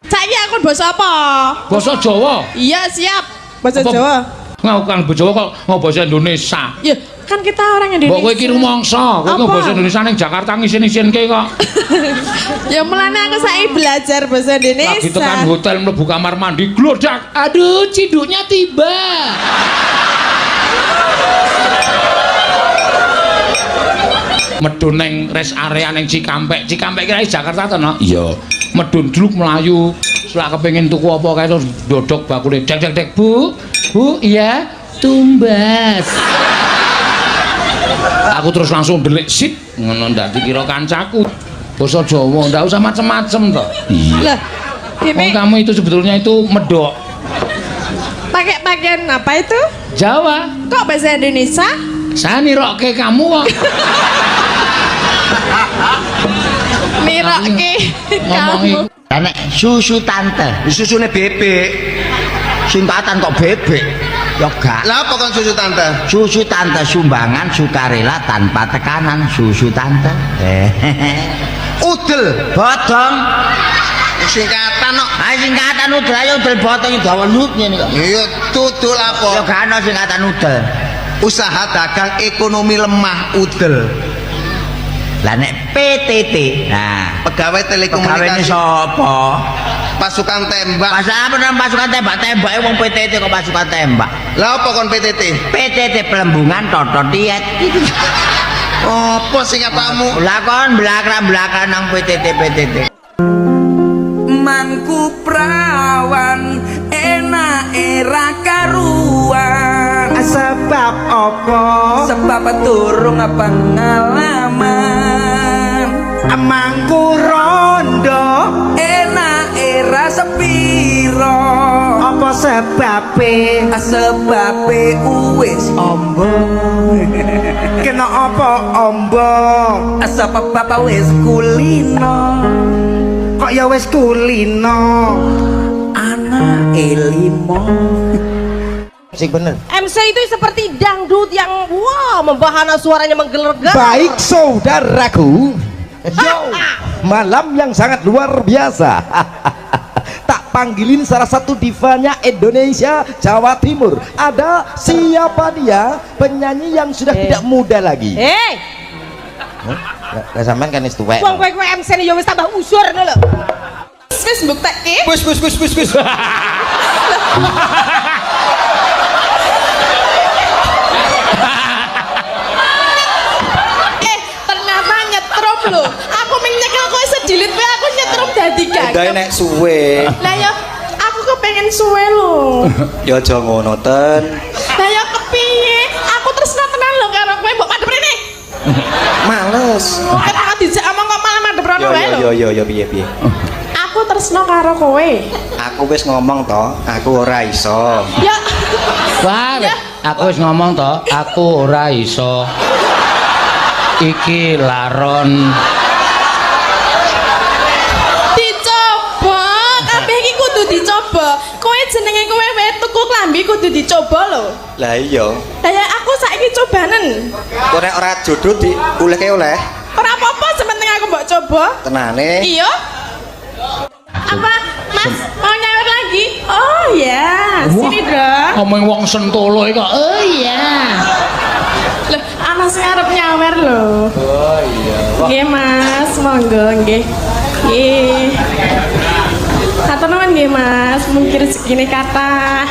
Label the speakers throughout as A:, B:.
A: Saiki aku basa apa?
B: Basa Jawa.
A: Iya, siap. Basa Jawa.
B: Ngawukan basa Jawa kok mau basa Indonesia.
A: Ya, kan kita orang Indonesia.
B: Mbok kowe iki rumangsa, kowe ngomong basa Indonesia ning Jakarta ngisin-isinke kok.
A: Ya mulane aku saiki belajar basa Indonesia.
B: Lagi tekan hotel mlebu kamar mandi glodak. Aduh, ciduknya tiba. Medun neng rest area neng Cikampek. Cikampek kira Jakarta to, no? Iya. Medun duluk melayu. Setelah kepengin tuku apa kae terus dodok bakule. Dek, Bu. Bu, iya. Tumbas. Aku terus langsung delik sip ngono ndak dikira kancaku. Basa Jawa ndak usah macem-macem to.
A: Lah, ini
B: kamu itu sebetulnya itu medok.
A: pakai pakaian apa itu?
B: Jawa.
A: Kok bahasa Indonesia?
B: Saya nirokke kamu kok.
A: Nirokke kamu.
C: Nek susu tante,
D: Susune bebek.
C: singkatan kok bebek. Ya gak.
D: Lah apa kon susu tante?
C: Susu tante sumbangan sukarela tanpa tekanan susu tante.
D: Udel.
C: Bodong.
D: Singkatan kok.
C: Ayo singkatan udel ayo udel bodong gawe lut ngene kok.
D: Iya tudul
C: Ya
D: apa?
C: gak ana singkatan udel.
D: Usaha dagang ekonomi lemah udel.
C: Lah nek PTT. Nah,
D: Pegawai
C: pegawene
D: telekomunikasi
C: sapa?
D: pasukan tembak.
C: Masa apa nang pasukan tembak wong PTT kok pasukan tembak.
D: Lah apa kon PTT?
C: PTT pelembungan totot diet.
D: Apa singkatanmu?
C: Lah kon belakang nang PTT.
E: Mangku prawan enak era karuan.
C: Sebab apa?
E: Sebab durung pengalaman.
C: Mangku rondo.
E: Enak era sepiro.
C: Apa sebabe?
E: Sebabe wis ombong.
C: Kena apa ombong?
E: Sebab bapak wis kulino.
C: Kok ya wis kulino?
E: Anak elimo.
C: Sing bener.
A: MC itu seperti dangdut yang membahana suaranya menggelegar.
F: Baik saudaraku, malam yang sangat luar biasa. Tak panggilin salah satu divanya Indonesia Jawa Timur. Ada siapa dia? Penyanyi yang sudah tidak muda lagi.
C: Lah sampean kan wis tuwek.
A: Wong kowe MC ne ya wis tambah usur ngono lho. Wis mbuktekke.
D: Bus.
A: Ternyata nyetrum lho. Aku menyekel kowe sedilit kowe aku nyetrum dadi gagap.
G: Dae nek suwe.
A: Lah ya aku kepengen suwe lho.
G: Ya aja ngono ten.
A: Lah ya kepiye? Aku tresna tenan lho karo kowe mbok madhep rene.
G: Males.
A: Ket aku dijak omong kok malah madhep rono wae lho.
G: Yo piye.
A: Aku tresna karo kowe.
G: Aku wis ngomong to, aku ora iso.
A: Ya
B: Wah, aku wis ngomong to, aku ora iso. Iki laron.
A: dicoba, kabeh iki kudu dicoba. Kowe jenenge kowe wae tuku klambi kudu dicoba lho.
G: Lah iya.
A: Lah ya aku saiki cobanen.
G: Kok nek ora jodoh di oleh.
A: Ora apa-apa sementing aku mbok coba.
G: Tenane.
A: Iya. Apa, Mas? Mau nyawer lagi? Oh ya, sini dong.
B: Ngomong wong Sentolo iki kok. Oh iya.
A: Loh, ana sing arep nyawer lho.
G: Oh iya.
A: Nggih, Mas, monggo nggih. Nggih. Hatur nuwun nggih, Mas. Mungkin rezekine kathah.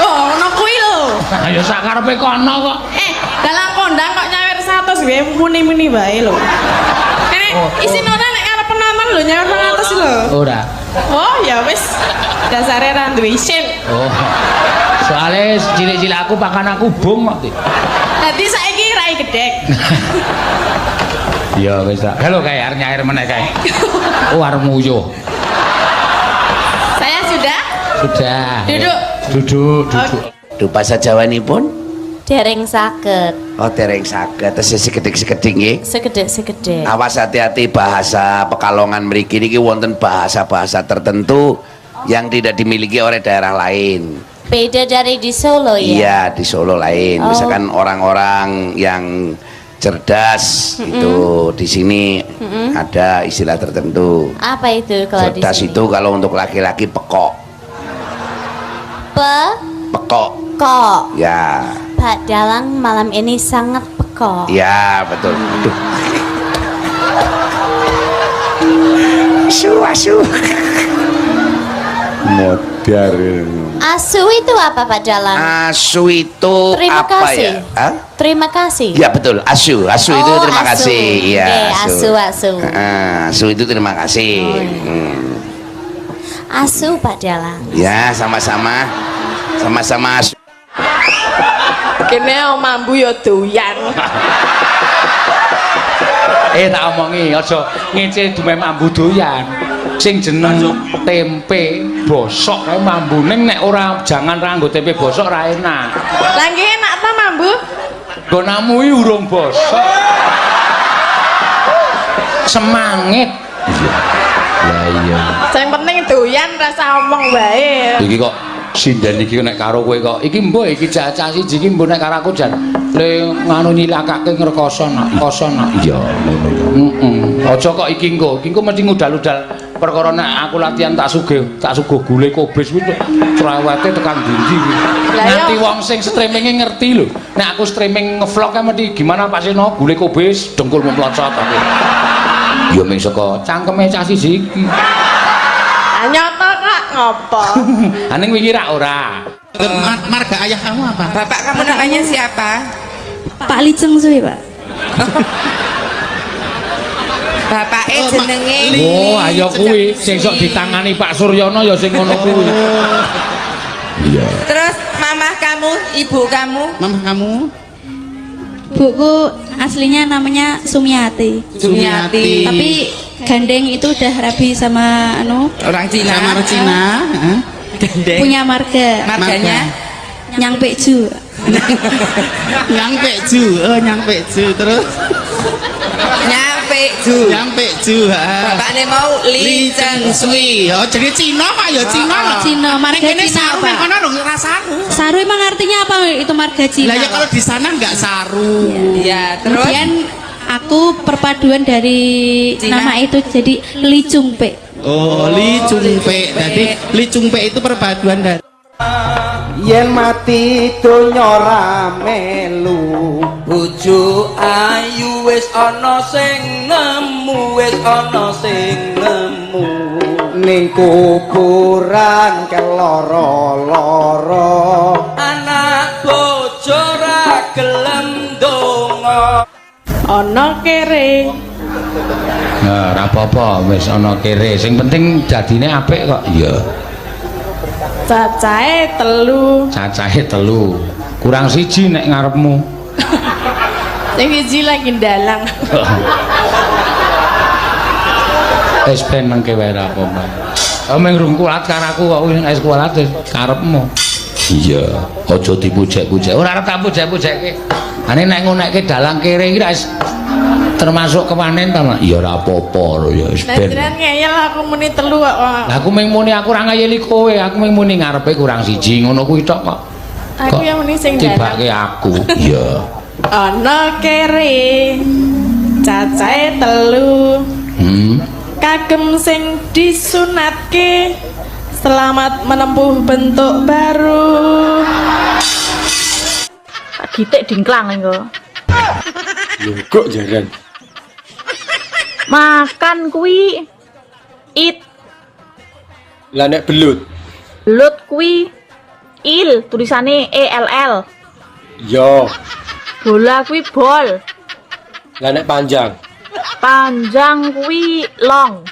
A: Oh, ono kuwi lho.
B: Ayo sakarepe kono kok.
A: Dalam kondang kok nyawer 100 nggih, muni-muni wae lho. Isin ora nek arep penonton lho nyawer 100 lho.
B: Ora.
A: Oh, ya wis. Dasare ra duwe isin.
B: Oh. Soale cilik-cilik aku pakan aku bung kok.
A: Dadi saiki rai gedhek.
B: Ya wis tak. Halo kae arep nyair meneh kae. Oh arep nguyuh.
A: Saya sudah
B: Sudah.
A: duduk.
B: Duduk.
C: Dupa sajawanipun.
H: Dereng saged.
C: Oh dereng saged tesih sekedhik-sekedhik nggih.
H: Sekedhik-sekedhik.
C: Awas hati-hati bahasa Pekalongan mriki niki wonten bahasa-bahasa tertentu yang tidak dimiliki oleh daerah lain.
H: Beda dari di Solo ya?
C: Iya, di Solo lain.
H: Oh.
C: Misalkan orang-orang yang cerdas itu di sini ada istilah tertentu.
H: Apa itu kalau di
C: Cerdas
H: sini?
C: itu kalau untuk laki-laki pekok. Pekok.
H: Kok.
C: Ya.
H: Pak Dalang malam ini sangat pekok.
C: Ya, betul. Aduh. Asu. Modern.
H: Asu itu apa Pak Dalang?
C: Asu itu
H: Terima
C: apa
H: kasih.
C: ya? Hah?
H: Terima kasih.
C: Ya betul, asu itu
H: Oh,
C: terima
H: asu.
C: kasih. Iya,
H: Oke, asu.
C: Asu itu terima kasih.
H: Asu Pak Dalang.
C: Ya, sama-sama asu.
A: Kene mambu ya doyan.
B: Tak omongi aja ngece dume mambu doyan. Sing jeneng tempe bosok kae mambune nek ora jangan ra nggo tempe bosok ra enak.
A: Lah nggih enak ta mambu?
B: Gonamu iki urung bosok. Semangit. Lah iya.
A: Sing penting doyan rasa omong wae.
B: Iki kok sinden iki nek karo kowe kok iki mbok iki cacah siji iki mbok nek karo aku jan le nganu nyilakake ngrekoso nak koso nak iya ngono aja kok iki engko mesti ngudal-udal perkara nek aku latihan tak sugih gule kobis kuwi cerewete tekan ndi kuwi nanti wong sing streaminge ngerti lho nek aku streaming ngevlog kan mesti gimana Pak Seno gule kobis dengkulmu mlocot aku ya mung saka cangkeme cah siji iki
A: Nyoto kok ngopo?
B: Aning wingi ora.
I: Marga ayah kamu apa?
E: Bapak kamu namanya siapa?
J: Pak Liceng suwi, Pak.
E: Bapak jenenge.
B: Oh, ayo kuwi sing sok ditangani Pak Suryono ya sing ngono kuwi. Iya.
E: Terus mamah kamu, ibu kamu?
I: Mamah kamu?
J: Buku aslinya namanya Sumiati.
E: Sumiati.
J: Tapi gandeng itu udah rabi sama
E: Orang Cina.
I: Sama orang Cina.
E: Gandeng.
J: punya marga.
E: Marganya?
J: Nyang Peju.
I: Nyang Peju. Oh, Nyang Peju. Terus
E: Nyang Peju. Bapaknya mau Li Cheng Sui.
I: Oh, jadi Cina Pak ya Cina.
J: Cina, marga
I: Ini
J: Cina
I: saru
J: apa?
I: ning kono dong saru.
J: Saru emang artinya apa itu marga Cina?
I: Lah ya kalau di sana enggak saru.
E: Ya, terus
J: Kemudian aku perpaduan dari
E: Cina?
J: nama itu jadi Li Chungpe.
I: Oh, Li Chungpe. Jadi Li Chungpe itu perpaduan dari
F: yen mati donya ra melu
E: bojo ayu wis ana sing nemu,
F: ning kuburan keloro-loro
E: anak bojo ra gelem ndonga.
A: Ana kere.
B: Nah, ora apa-apa wis ana kere. Sing penting dadine apik kok. Iya.
A: Cacahe 3.
B: Cacahe 3. Kurang siji nek ngarepmu.
A: Sing siji lagi ndalang.
B: Wis ben mengke wae ra apa-apa. Meng rungkulat karo aku kok wis kualat karepmu. Iya, aja dipujek-pujek. Ora arep tak pujek-pujekke. Ane nek ngonekke dalang kere iki wis termasuk kepanen ta, Mak? Ya ora apa-apa lho ya wis ben.
A: Lah ngeyel aku muni 3 kok.
B: Lah aku mung muni aku ora ngayeli kowe, aku mung muni ngarepe kurang siji ngono kuwi tok kok.
A: Aku yang muni sing dalang.
B: Tibake aku. Iya.
A: Ana kere. Cacahe 3. Kagem sing disunatke selamat menempuh bentuk baru.
K: Gitik dingklang engko.
F: lho kok jaran
K: Makan kuwi it.
F: lah nek belut
K: Belut kuwi il, tulisane ELL.
F: yo
K: Bola kuwi bol.
F: lah nek panjang
K: Panjang kuwi long.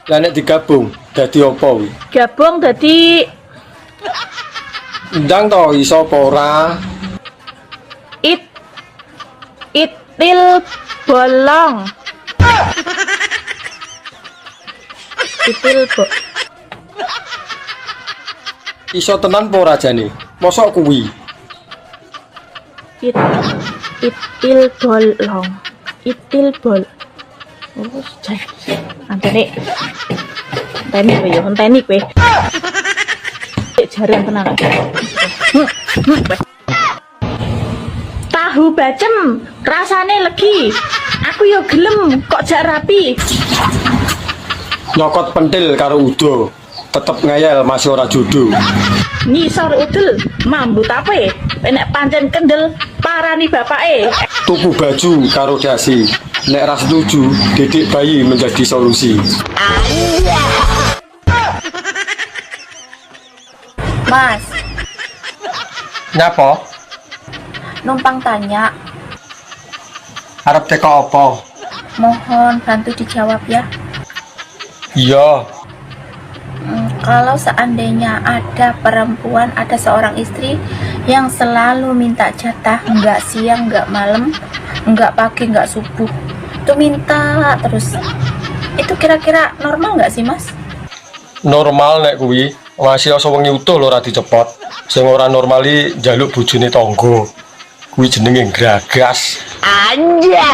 F: lah nek digabung dadi apa kuwi
K: Gabung dadi
F: ndang to iso apa ora
K: itil bolong. Itil bo.
F: iso tenan apa ora jane mosok kuwi
K: Itil bolong. Itil bol. Oh, antene. Anteni kowe. Jaran tenan. tahu bacem, rasane legi. Aku yo gelem kok jak rapi.
L: Nyokot pentil karo udo, tetep ngeyel masih ora jodoh.
K: Ngisor udel, mambu tape, nek pancen kendel parani bapake.
L: Tuku baju karo dasi, nek ras setuju, didik bayi menjadi solusi.
H: Mas,
L: Nyapa?
H: numpang tanya.
L: Arep teko apa?
H: Mohon bantu dijawab ya.
L: Iya.
H: Kalau seandainya ada perempuan, ada seorang istri yang selalu minta jatah, nggak siang, nggak malam, nggak pagi, nggak subuh, itu minta terus. Itu kira-kira normal nggak sih, Mas?
L: Normal nek kuwi, masih asa wengi utuh lho ora dicepot. Sing ora normali njaluk bojone tangga. Kuwi jenenge gragas.
K: Anja.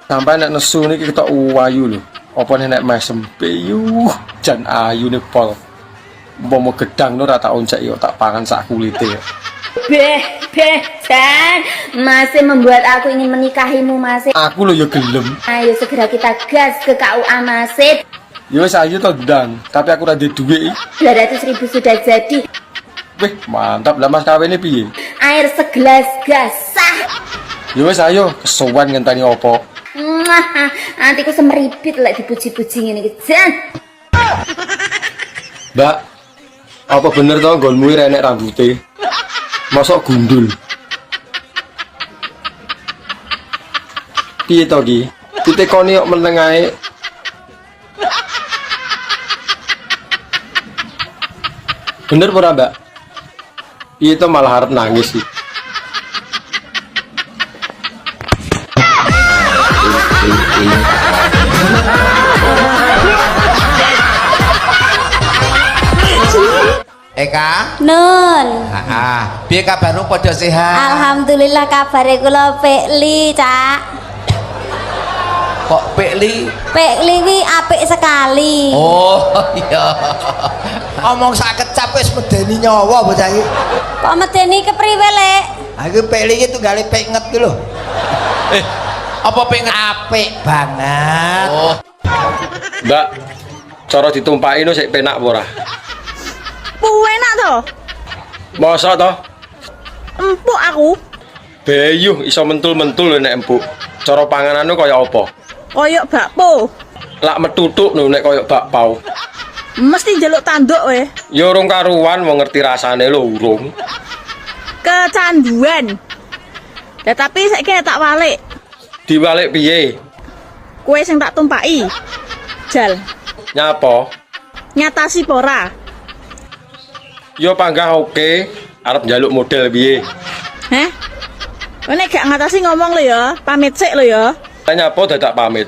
L: Sampai nek nesu niki ketok ayu lho. Apa nek mesem piyu jan ayune pol. Umpama gedang ora tak oncek yo tak pangan sak kulite.
H: Jan, masih membuat aku ingin menikahimu, Mas.
L: Aku lho yo gelem.
H: Ayo segera kita gas ke KUA, Mas.
L: Yo wis ayo to ndang, tapi aku ora duwe dhuwit.
H: 200.000 sudah jadi.
L: Wih, mantap lah Mas kawene piye?
H: Air segelas gas sah.
L: Yo wis ayo, kesuwen ngenteni opo?
H: Nantiku semeripit lek dipuji-puji ngene iki, Jan.
L: Mbak, apa bener to nggonmu renek rambute? Mosok gundul. Piye to iki? Ditekoni kok meneng ae. Bener ora, Mbak? Piye to malah harap nangis sih.
E: Eka,
H: Nun.
E: piye kabarmu padha sehat?
H: Alhamdulillah kabare kula Pekli, Cak.
E: Kok Pekli?
H: Pekli wi apik sekali.
E: Oh, iya. Omong sak kecap wis medeni nyawa bocah iki.
H: Kok medeni kepriwe, Lek?
E: Ha iki Pekli iki tunggale penget ki lho. Apa penget apik banget. Oh.
L: Mbak, cara ditumpaki no sik penak apa ora?
K: Enak to?
L: Masa to?
K: Empuk aku.
L: Beyuh iso mentul-mentul lho nek empuk. Cara panganane kaya apa?
K: Koyok bakpo.
L: Lak metutuk lho nek kaya bakpao.
K: Mesti njaluk tanduk we.
L: Ya urung karuan mau ngerti rasane lho urung.
K: Kecanduan. Ya tapi saiki tak walik.
L: Diwalik piye?
K: Kue sing tak tumpaki. Jal.
L: Nyapa?
K: Nyatasi pora.
L: Yo panggah oke, arep njaluk model piye?
K: Heh? Nek gak ngatasi ngomong lho ya, pamit sik lho ya.
L: Nyapa dadak pamit?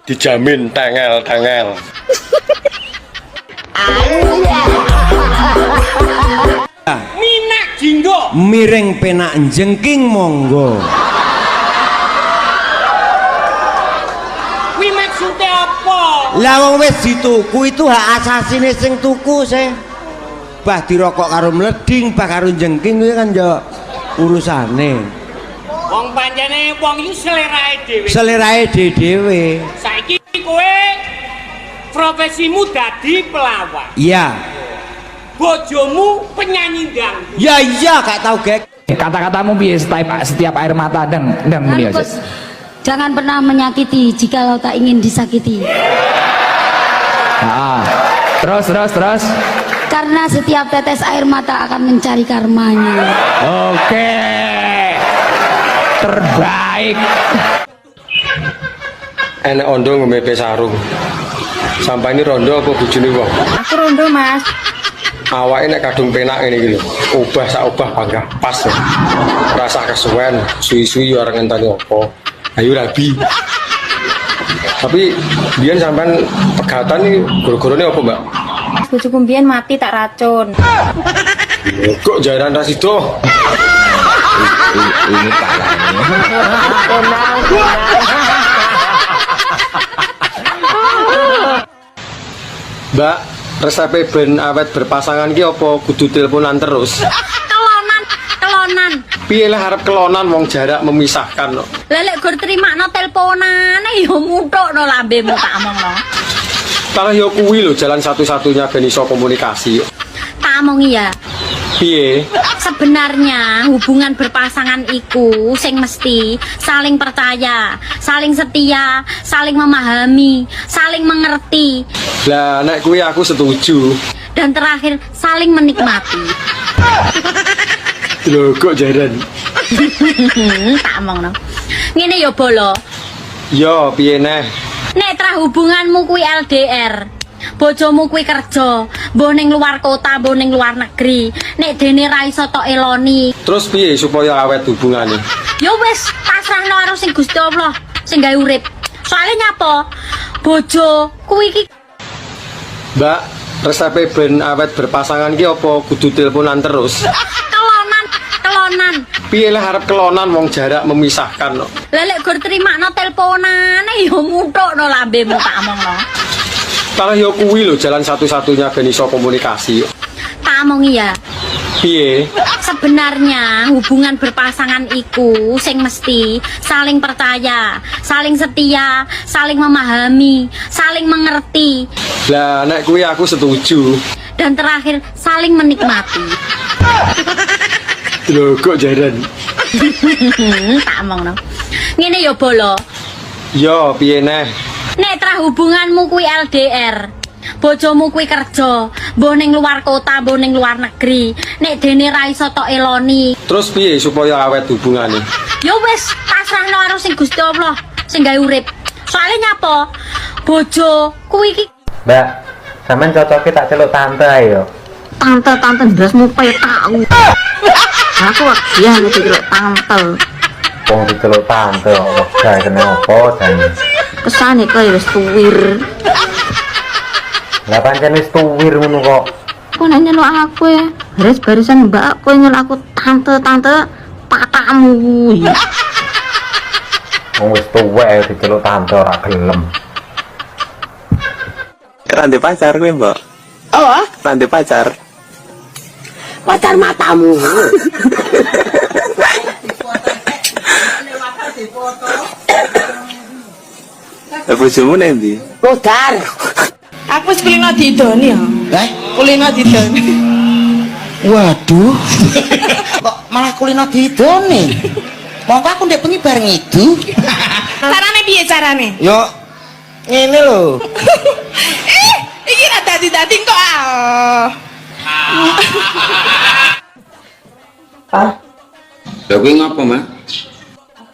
L: Dijamin tengel-tengel.
B: Minak jinggo.
F: Miring penak jengking monggo.
B: Kuwi maksude apa?
F: Lah wong wis dituku itu hak asasine sing tuku sih. Bah dirokok karo mleding, bah karo jengking kuwi kan yo urusane.
B: Wong pancene wong iki selerae dhewe.
F: Selerae dhewe.
B: Saiki kowe profesimu dadi pelawak.
F: Iya.
B: Bojomu penyanyi dangdut.
F: Ya iya gak tau gek.
M: Kata-katamu piye setiap air mata dan beliau.
J: Jangan pernah menyakiti jikalau tak ingin disakiti.
M: Terus.
J: Karena setiap tetes air mata akan mencari karmanya.
M: Oke. Terbaik.
L: Enek ondo ngemepe sarung. Sampai ini rondo apa bojone wong?
H: Aku rondo, Mas.
L: Awake nek kadung penak ngene iki lho. Obah sak obah panggah pas. Ya. Rasa kesuwen, suwi-suwi yo arep ngenteni apa. Ayo rabi. Tapi biyen sampean pegatan iki gara-garane apa, Mbak?
H: Bojoku mbiyen mati tak racun.
L: Kok jaran rasido?
C: Ini
L: Mbak, resep ben awet berpasangan ki apa kudu teleponan terus?
J: Kelonan.
L: Piye lah arep kelonan wong jarak memisahkan kok.
J: Lelek gur terimakno teleponane ya muthukno lambemu tak omongno.
L: Kalau yo kuwi lho jalan satu-satunya ben iso komunikasi.
J: Tak omongi ya.
L: Piye?
J: Sebenarnya hubungan berpasangan iku sing mesti saling percaya, saling setia, saling memahami, saling mengerti,
L: Lah nek kuwi aku setuju.
J: dan terakhir saling menikmati.
L: Lho kok jaran.
J: Tak omongno. Ngene ya bolo.
L: Yo piye neh?
J: Nek tra hubunganmu kuwi LDR, bojomu kuwi kerja, mbok ning luar kota, mbok ning luar negeri, nek dene ra iso tok eloni.
L: Terus piye supaya awet hubungane?
J: Ya wis, pasrahno karo sing Gusti Allah, sing gawe urip. Soale nyapa? Bojo kuwi iki
L: Mbak, resepe ben awet berpasangan ki apa kudu teleponan terus?
J: kelonan.
L: Piye lah arep kelonan wong jarak memisahkan kok.
J: Lelek gur terimakno teleponane ya muthukno lambemu tak omongno.
L: Kalau yo kuwi lho jalan satu-satunya ben iso komunikasi.
J: Tak omongi ya.
L: Piye?
J: Sebenarnya hubungan berpasangan iku sing mesti saling percaya, saling setia, saling memahami, saling mengerti,
L: Lah nek kuwi aku setuju.
J: dan terakhir saling menikmati.
L: Lho kok jaran.
J: Tak omongno. Ngene ya bolo.
L: Yo piye neh?
J: Nek tra hubunganmu kuwi LDR, bojomu kuwi kerja, mbok ning luar kota, mbok ning luar negeri, nek dene ra iso tok eloni.
L: Terus piye supaya awet hubungane?
J: Ya wis, pasrahno karo sing Gusti Allah, sing gawe urip. Soale nyapa? Bojo kuwi iki
N: Mbak, sampean cocoknya tak celuk tante ayo.
K: Tante ndasmu petak. Aku wagian diceluk tante.
N: Wong diceluk tante, wegah kena apa jane?
K: Kesane kowe wis tuwir.
N: Lah pancen wis tuwir ngono kok.
K: Kok nek nyeluk aku ya? Haris barisan mbak kowe nyeluk aku tante patakmu kuwi.
N: Wong wis tuwek diceluk tante ora gelem.
O: Rande pacar kowe, Mbak?
K: Oh,
O: Rande pacar.
K: pacar matamu.
O: Bojomu nang ndi?
K: Kodar. Aku wis kulino didoni ya. Kulino didoni.
E: Waduh. Kok malah kulino didoni? Mongko aku ndek bengi bareng itu.
K: Carane piye carane?
E: Yo ngene lho.
K: Iki ra dadi-dadi kok ah.
C: Lha kuwi ngopo, Mak?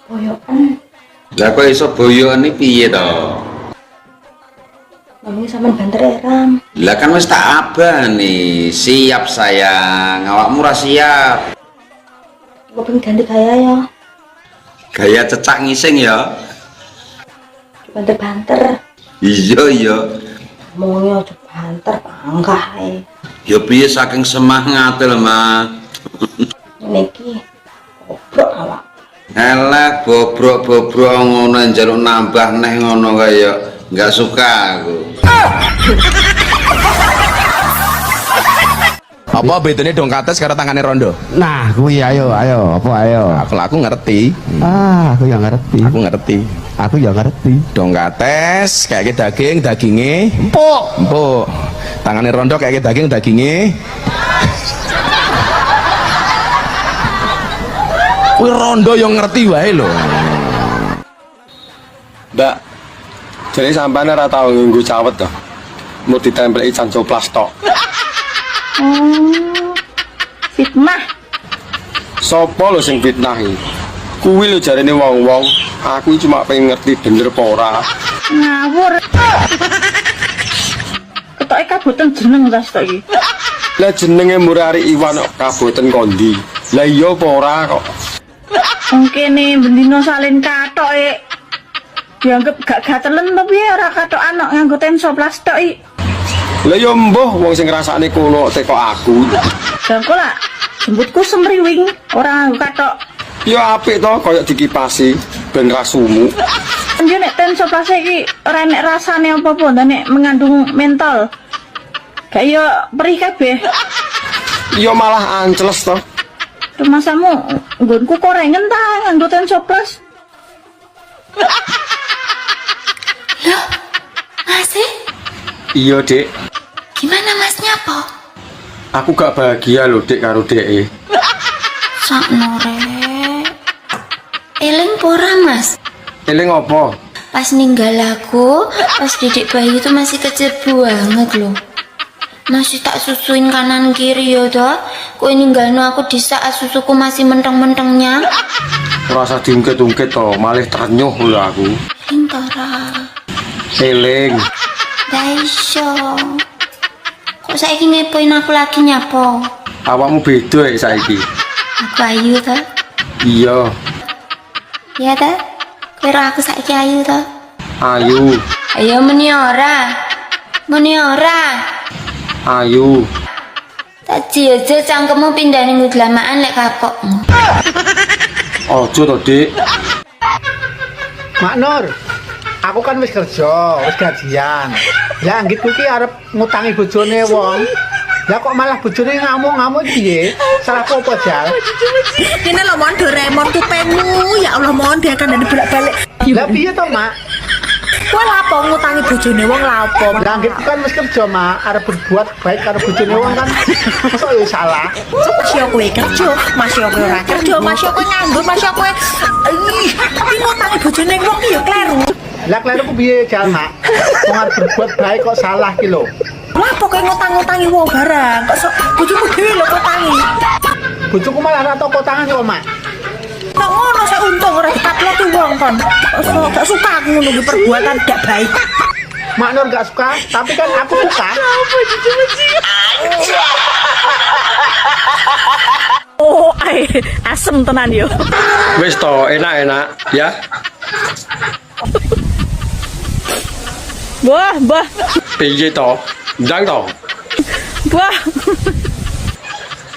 H: Boyokan.
C: Lah kok iso boyokan iki piye to?
H: Ngomong sampean banter Ram.
C: Lah kan wis tak abani, siap sayang, awakmu ra siap.
H: Kok pengen ganti gaya ya?
C: Gaya cecak ngising ya.
H: Banter-banter.
C: Iya.
H: Ngomongnya aja banter, panggah ae.
C: Ya piye saking semangat lho, Mak.
H: Niki goblok awak.
C: Elek bobrok-bobrok ngono njaluk nambah neh ngono kaya enggak suka aku.
P: Apa bedanya dongkates karo tangane rondo?
F: Nah, kuwi ayo, apa ayo?
P: Aku ngerti.
F: Aku yang ngerti. Aku yang ngerti.
P: Dongkates kayak daginge empuk. Tangane rondo kayak daginge. Kuwi rondo yang ngerti wae lho.
L: Mbak, jadi sampean ora tau nganggo cawet to. Mau ditempeli cancoplas tok.
K: Oh. Fitnah.
L: Sopo lho sing fitnah iki? Kuwi lho jarene wong-wong, aku cuma pengen ngerti bener apa ora.
K: Ngawur. Ketoke kaboten jeneng ta stok iki.
L: Lah jenenge Murari Iwan kok kaboten kondi. Lah iya apa ora kok.
K: Wong kene bendino salin katoke. Dianggep gak gatelen to piye ora katokan kok nganggo tenso plastik iki.
L: Lah ya mbuh wong sing ngrasakne kono teko aku.
K: Jangko lah, jemputku semriwing, ora nganggo katok.
L: Ya apik to koyo dikipasi ben ra sumuk.
K: Yo nek tenso plastik iki ora nek rasane apa-apa, nek mengandung mentol. Gak yo perih kabeh.
L: Ya malah ancles to.
K: Masamu nggonku korengen ta nganggo Tensoplas.
H: Loh, Mas?
L: Iya, Dek.
H: Gimana Masnya, Po?
L: Aku gak bahagia loh, Dek, karo Dek.
H: Sakno rek. Eling pora, Mas?
L: Eling apa?
H: Pas ninggal aku, pas didik bayi itu masih kecil banget loh. Masih tak susuin kanan kiri ya toh. Kowe ninggalno aku di saat susuku masih menteng-mentengnya.
L: Rasa diungkit-ungkit toh, malih ternyuh lho aku.
H: Intara.
L: Eling.
H: Daiso. Kok saiki ngepoin aku lagi nyapo?
L: Awakmu beda ya saiki.
H: Aku ayu toh.
L: Iya,
H: Iya toh? Kowe ro aku saiki ayu toh.
L: ayu,
H: Ayo meni ora. Meni ora.
L: ayu.
H: Tak jajal cangkemmu pindah ning glamaan lek kapokmu.
L: Ojo to, Dik.
Q: Mak Nur, aku kan wis kerja, wis gajian. Lah anggitku ki arep ngutangi bojone wong. Lah kok malah bojone ngamuk-ngamuk piye? Salah apa Jal?
R: Ini lo mohon Doraemon kupengmu, ya Allah mohon dia akan bolak-balik.
Q: Lah piye to, Mak?
R: Kowe lapo ngutangi bojone wong lapo?
Q: Lah anggitku kan wis kerja, Mak. Arep berbuat baik karo bojone wong kan. Mosok yo salah.
R: Masih kowe kerja, masih kowe ora kerja, masih kowe nganggur, masih kowe tapi ngutangi bojone wong ki ya kleru.
Q: Lah kleruku piye, Jal, Mak? Wong arep berbuat baik kok salah ki lho.
R: Lah pokoknya ngutang-ngutangi wong barang. Kok bojomu dhewe lho ngutangi.
Q: Bojoku malah ora tau kotangan kok, Mak.
R: Nek ngono saya untung ora ditaplok wong kon. Gak suka aku ngono perbuatan tidak baik.
Q: Mak Nur gak suka, tapi kan aku suka.
K: Oh, asem tenan yo.
L: Wis to, enak-enak ya.
K: Mbah.
L: Piye to? Ndang to?
K: Mbah.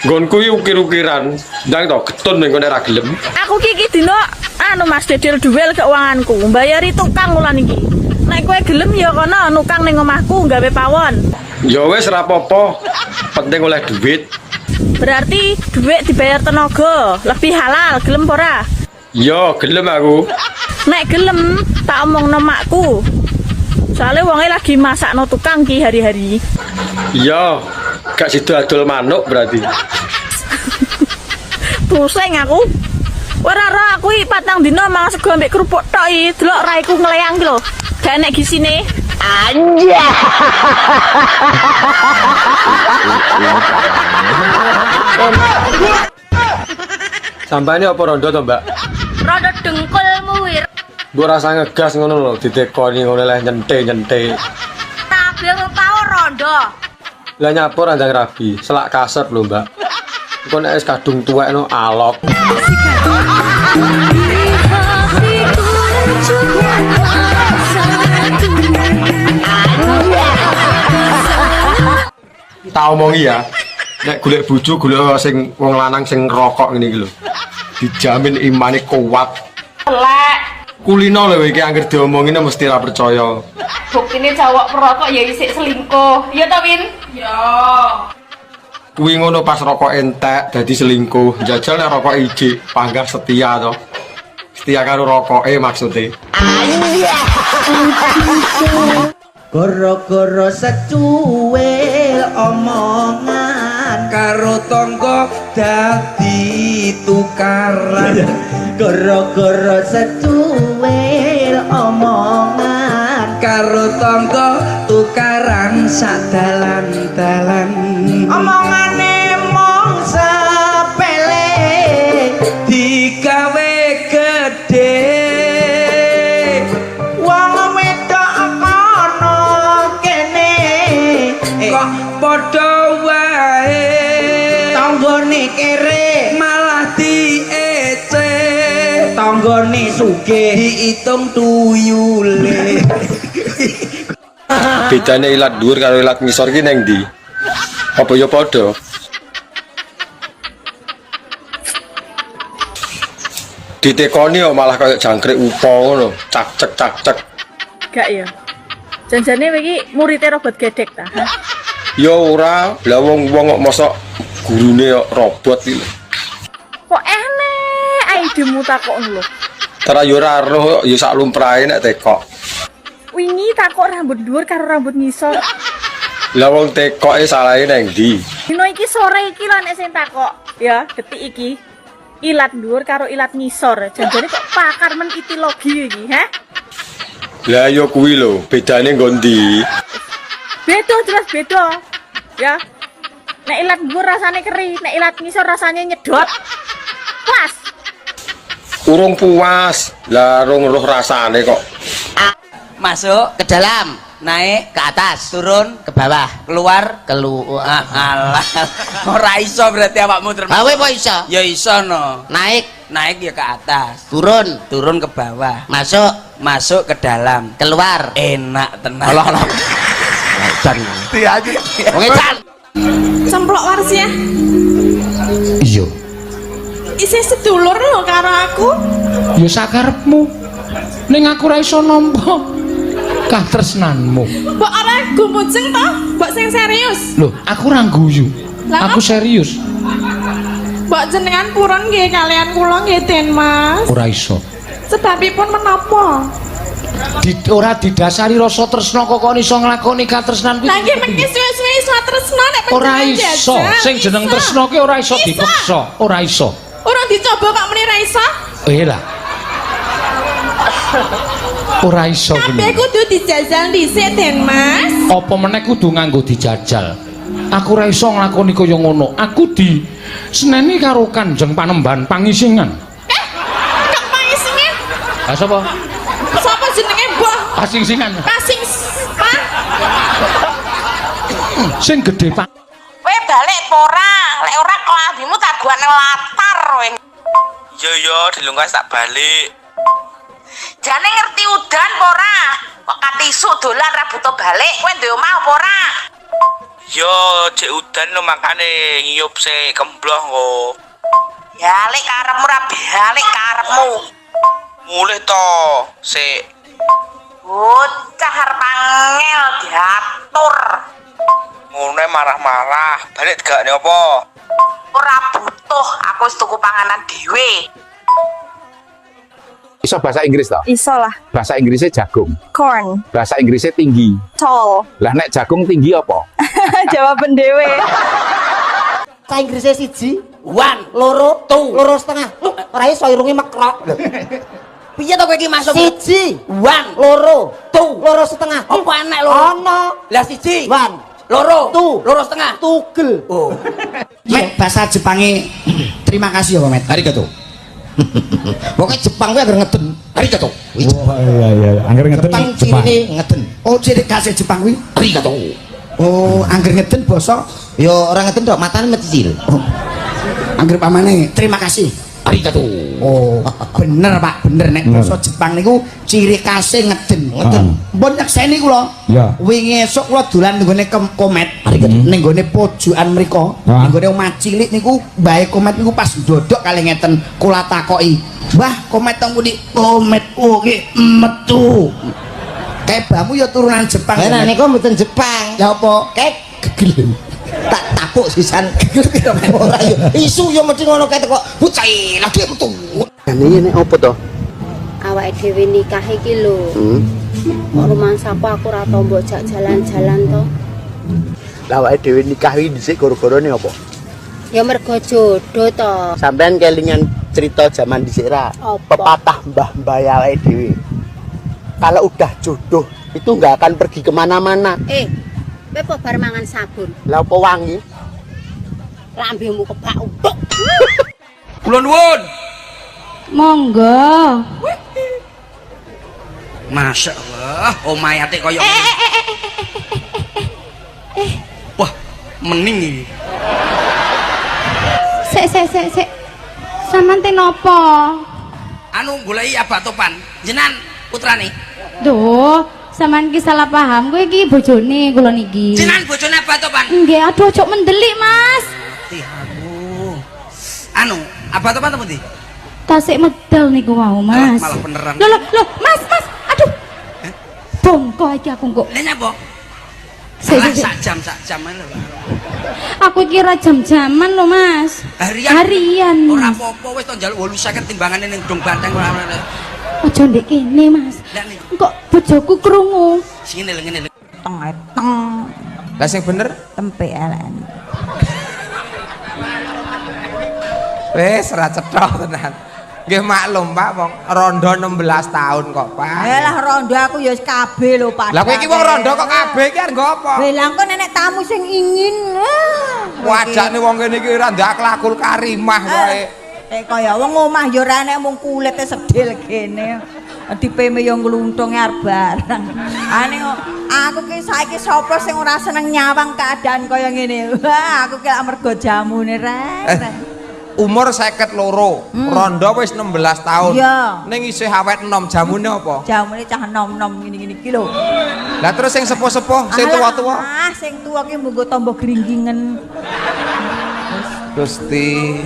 L: Nggonku iki ukir-ukiran. Ndang to, getun ning kene ra gelem.
K: Aku iki dino anu Mas dedel duel keuanganku, mbayari tukang ulan iki. Nek kowe gelem ya kono nukang ning omahku gawe pawon.
L: Ya wis ra apa-apa. Penting oleh duit.
K: Berarti duit dibayar tenaga, lebih halal, gelem ora?
L: Ya, gelem aku.
K: Nek gelem tak omongno makku. Soale wonge lagi masakno tukang ki hari-hari.
L: Iya, gak sida adol manuk berarti.
K: Pusing aku. Ora aku iki patang dina mangan sego ambek kerupuk tok iki, delok raiku ngleyang ki lho. Gak enek gisine.
E: Anja.
L: Sampane apa rondo to, Mbak?
J: Rondo dengkulmu wir.
L: Mbok rasa ngegas ngono lho, ditekoni ngono leh nyente-nyente.
J: Tapi tau rondo.
L: Lah nyapur andang rabi, selak kasep lho, Mbak. Engko nek wis kadung tuwek no alok. Tak omongi ya. Nek golek bojo golek sing wong lanang sing ngerokok ngene iki lho. Dijamin imane kuat.
J: Elek.
L: Kulino lho iki anggere diomongine mesti ra percaya.
J: Buktine cowok perokok ya isik selingkuh. Ya ta, Win? Ya.
L: Kuwi ngono pas rokok entek dadi selingkuh. Jajal nek rokok ijik panggah setia to. Setia karo rokoke maksude.
E: Goro-goro secuil omongan karo tangga dadi tukaran. Goro-goro secuil omongan karo tangga tukaran sadalan-dalan. Omongane mong sepele digawe gedhe. Wong wedok kono kene kok padha wae. Tanggane kere malah diece. Tanggane sugih diitung tuyule.
L: Bedane ilat dhuwur karo ilat ngisor ki neng ndi? Apa ya padha? Ditekoni kok malah kayak jangkrik upo ngono, cak-cek.
K: Gak ya. Janjane iki murid robot gedek ta.
L: Ya ora, lah wong kok mosok gurune kok robot iki.
H: Kok enek ae idemu takok lho.
L: Tara yo ora roh yo sak lumrahe nek tekok.
H: Wingi takok rambut dhuwur karo rambut ngisor.
L: Lah wong tekoke salahe nang ndi?
H: Dino iki sore iki lho nek sing takok. Ya, detik iki. Ilat dhuwur karo ilat ngisor. Janjane kok pakar men itilogi iki, ha?
L: Lah yo kuwi lho, bedane nggo ndi?
H: Beda jelas beda. Ya. Nek ilat dhuwur rasane keri, nek ilat ngisor rasane nyedot. Pas.
L: Urung puas. Lah rung roh rasane kok.
E: Masuk ke dalam, naik ke atas, turun ke bawah, keluar alah. Ora iso berarti awakmu terus. Awe apa iso? Ya iso no. Naik ya ke atas, turun ke bawah, masuk ke dalam, keluar enak tenan. Allah. Dia aja. Ngecan.
A: Semplok waras ya.
B: Iya.
A: Isih sedulur lho karo aku.
B: Ya sakarepmu. Ning aku ora iso nampa katresnanmu.
A: Mbok ora gumujeng to? Mbok sing serius.
B: Loh, aku ora guyu. Aku serius.
A: Mbok jenengan purun nggih kalian kula nggih Den Mas.
B: Ora iso.
A: Sebabipun menapa?
B: Ora didasari rasa tresna kok iso nglakoni katresnan kuwi.
A: Lah nggih mengki suwe-suwe iso tresna nek
B: ora iso. Sing jeneng tresna ki ora iso dipaksa. Ora iso.
A: Ora dicoba kok meni ra iso?
B: Lah. Ora iso kuwi.
A: Kabeh kudu dijajal dhisik Den Mas.
B: Apa meneh kudu nganggo dijajal. Aku ora iso nglakoni kaya ngono. Aku di seneni karo Kanjeng Panembahan Pangisingan.
A: Kok Pangisingan?
B: Lah sapa?
A: Sapa jenenge Mbah?
B: Pasingsingan. Sing gedhe Pak.
R: Kowe balik apa ora? Lek ora klambimu tak gua nang latar kowe.
O: Yo dilungkas tak balik.
R: Jane ngerti udan apa ora? Kok katisu dolan ra butuh balik, kowe ndek omah apa ora?
O: Yo cek udan lo makane ngiyup se kembloh kok.
R: Ya lek karepmu ra balik karepmu.
O: Mulih to se.
R: Bocah arep angel diatur.
O: Ngono marah-marah, balik gak apa?
R: Ora butuh, aku wis tuku panganan dhewe.
P: Iso bahasa Inggris toh?
H: Iso lah.
P: Bahasa Inggrisnya jagung.
H: Corn.
P: Bahasa Inggrisnya tinggi.
H: Tall.
P: Lah nek jagung tinggi apa?
H: Jawaban dhewe.
E: Bahasa Inggrisnya siji, one, loro, setengah. Ora iso irunge mekrok. Piye to kowe iki masuk? Siji, one, loro, setengah. Apa enek loro? Ono. Lah siji, one, loro, setengah. Tugel. Oh. Met bahasa Jepange terima kasih ya, Met. Arigato. Pokoknya Jepang kuwi agar ngeden. Arigato.
F: Oh iya. Angger ngeden.
E: Jepang cirine ngeden. Oh, ciri khas Jepang kuwi arigato. Oh, angger ngeden basa ya ora ngeden tok, matane mencicil. Oh. Angger pamane terima kasih. Arigato. Oh, bener Pak, bener nek basa Jepang niku ciri khase ngeden. Mbon nyekseni kula.
F: Ya.
E: Wingi esuk kula dolan nggone Komet. Ning nggone pojokan mriku, ning nggone omah cilik niku mbahe Komet niku pas ndodok kali ngeten kula takoki. Wah, Komet teng pundi? Komet nggih metu. Kebamu ya turunan Jepang. Lah niku mboten Jepang. Ya apa? Kek gegel. Tak tapuk sisan gegel ora yo. Isu yo mesti ngono kae kok. Bucai lagi metu.
O: Ini nek opo to?
H: Awake dhewe nikah iki lho. Kok rumangsaku aku ora tau mbok jak jalan-jalan to.
O: Lah awake dhewe nikah iki dhisik gara-garane apa?
H: Ya mergo jodoh to.
O: Sampean kelingan cerita zaman dhisik ra? Pepatah mbah-mbah awake dhewe. Kalau udah jodoh itu nggak akan pergi kemana-mana.
H: Kowe kok bar mangan sabun?
O: Lah apa wangi?
H: Lambemu kebak utuk.
E: Kula nuwun.
J: Monggo.
E: Masya Allah, omahe ate koyo ngene. Wah, mening iki.
J: Sik. Sampeyan teh napa?
E: Anu goleki abah topan. Jenengan putrane.
J: Duh, sampeyan ki salah paham. Kowe iki bojone kula niki.
E: Jenengan bojone abah topan?
J: Nggih, aduh ojo mendelik, Mas.
E: Aku. Anu, abah topan temen ndi?
J: Tasik medal niku mau, Mas.
E: Malah beneran.
J: Loh, Mas. Aduh. Bongko iki aku kok.
E: Lah nyapa?
R: Sak jam ae lho.
J: Aku kira jam-jaman lho Mas. Harian.
R: Ora apa-apa wis to njaluk 850 timbangane ning Dong Banteng ora.
J: Aja ndek kene Mas. Kok bojoku krungu.
R: Sing ngene lho.
S: Teng.
F: Lah sing bener
S: Tempe LN.
F: wis ora cethok tenan. Nggih maklum Pak, wong rondo 16 tahun kok Pak.
S: Lah rondo aku ya wis kabeh lho Pak.
F: Lah kowe iki wong rondo kok kabeh iki arep nggo apa?
S: Lah engko nenek tamu sing ingin.
F: Wajane wong kene iki ora ndak kelakul karimah wae.
S: Kaya wong omah ya ora enek mung kulite sedhil kene. Dipeme yo nglunthunge arep bareng. Ane aku ki saiki sapa sing ora seneng nyawang keadaan kaya ngene. Wah, aku ki mergo jamune rek.
F: Umur 52, rondo wis 16 tahun.
S: Iya.
F: Ning isih awet enom, jamune apa?
S: Jamune cah nom-nom ngene-ngene iki lho.
F: Lah terus sing sepuh-sepuh, sing tua-tua?
S: Ah, sing tua ki munggo tombo gringgingen.
F: Gusti.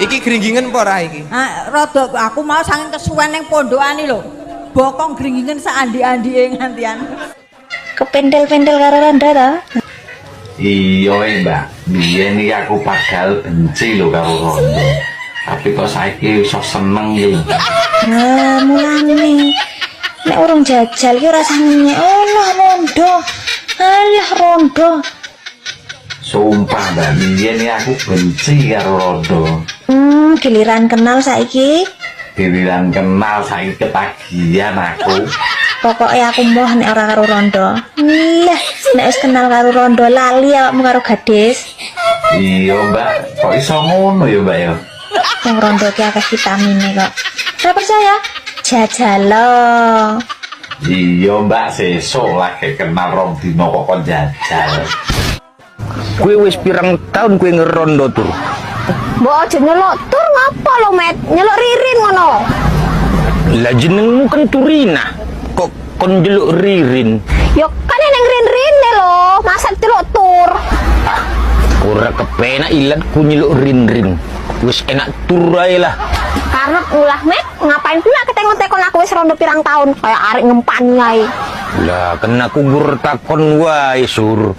F: Iki gringgingen apa ora iki?
S: Ah, rada aku mau saking kesuwen ning pondokane lho. Bokong gringgingen sak andi-andike ngantian.
H: Kependel-pendel karo Randa ta?
N: Iya Mbak, biyen iki aku padahal benci lho karo rondo. Tapi kok saiki iso seneng lho.
H: Nah, mulane nek urung jajal ki rasane Allah rondo. Alah rondo.
N: Sumpah Mbak, biyen iki aku benci karo rondo.
H: Giliran kenal saiki.
N: Giliran kenal saiki ketagihan aku.
H: Pokoknya aku moh nek ora karo rondo. Lah, nek wis kenal karo rondo lali awakmu karo gadis.
N: Iya Mbak, kok iso ngono ya Mbak ya?
H: Yang rondo ki akeh vitamine kok. Ora percaya? Jajalo.
N: Iya Mbak, sesuk lagi kenal rong dino kok kon jajal.
P: Kowe wis pirang tahun kowe ngerondo tur?
H: Mbok aja nyelok tur ngapa lo Met? Nyelok ririn ngono.
P: Lah jenengmu kan Turina. Kok kon njeluk ririn?
H: Yo kan neng rin-rine lho, masa celuk tur.
P: Ora kepenak ilang ku nyeluk rin-rin. Wis enak tur ae lah.
H: Karena ulah Met, ngapain pula ketengon-tekon aku wis rondo pirang tahun kayak arek ngempani ae.
P: Lah kena aku gur takon wae sur.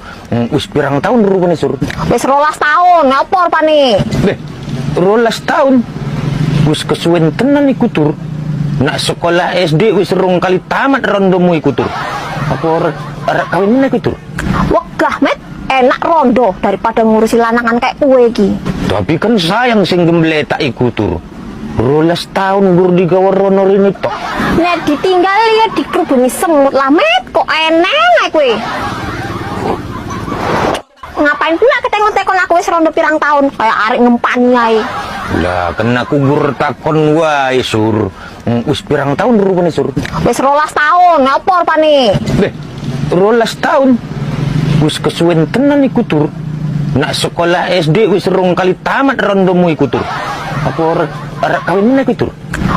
P: Wis pirang tahun rupane sur?
H: Wis 12 tahun, ngapa rupane?
P: Beh, 12 tahun. Wis kesuwen tenan iku tur. Nak sekolah SD wis rong kali tamat rondomu iku tur. Apa arek kawin meneh iku tur?
H: Wegah Met, enak rondo daripada ngurusi lanangan kayak kowe iki.
P: Tapi kan sayang sing gembletak iku tur. 12 tahun gur digawe rono rene tok.
H: Nek ditinggal ya dikerubungi semut lah Met, kok eneng ae kowe. Ngapain pula ketengon-tekon aku wis rondo pirang tahun kayak arek ngempani ae.
P: Lah kena aku gur takon wae sur. Wis pirang tahun rupane sur?
H: Wis 12 tahun, ngapa rupane?
P: Beh, 12 tahun. Wis kesuwen tenan iku tur. Nak sekolah SD wis rong kali tamat rondomu iku tur. Apa arek kawin meneh iku tur?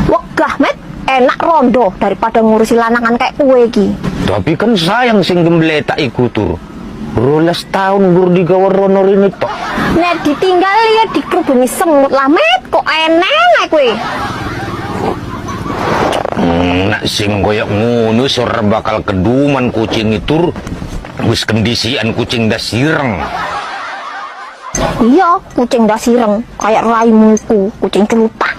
H: Wegah Met, enak rondo daripada ngurusi lanangan kayak kowe iki.
P: Tapi kan sayang sing gembletak iku tur. 12 tahun gur digawe rono rene tok.
H: Nek ditinggal ya dikerubungi semut lah Met, kok eneng ae kowe.
P: Nak sing koyo ngono ora bakal keduman kucing itu. Wis kendisian kucing das sireng.
H: Iya, kucing dah sireng kayak raimu iku, kucing celutak.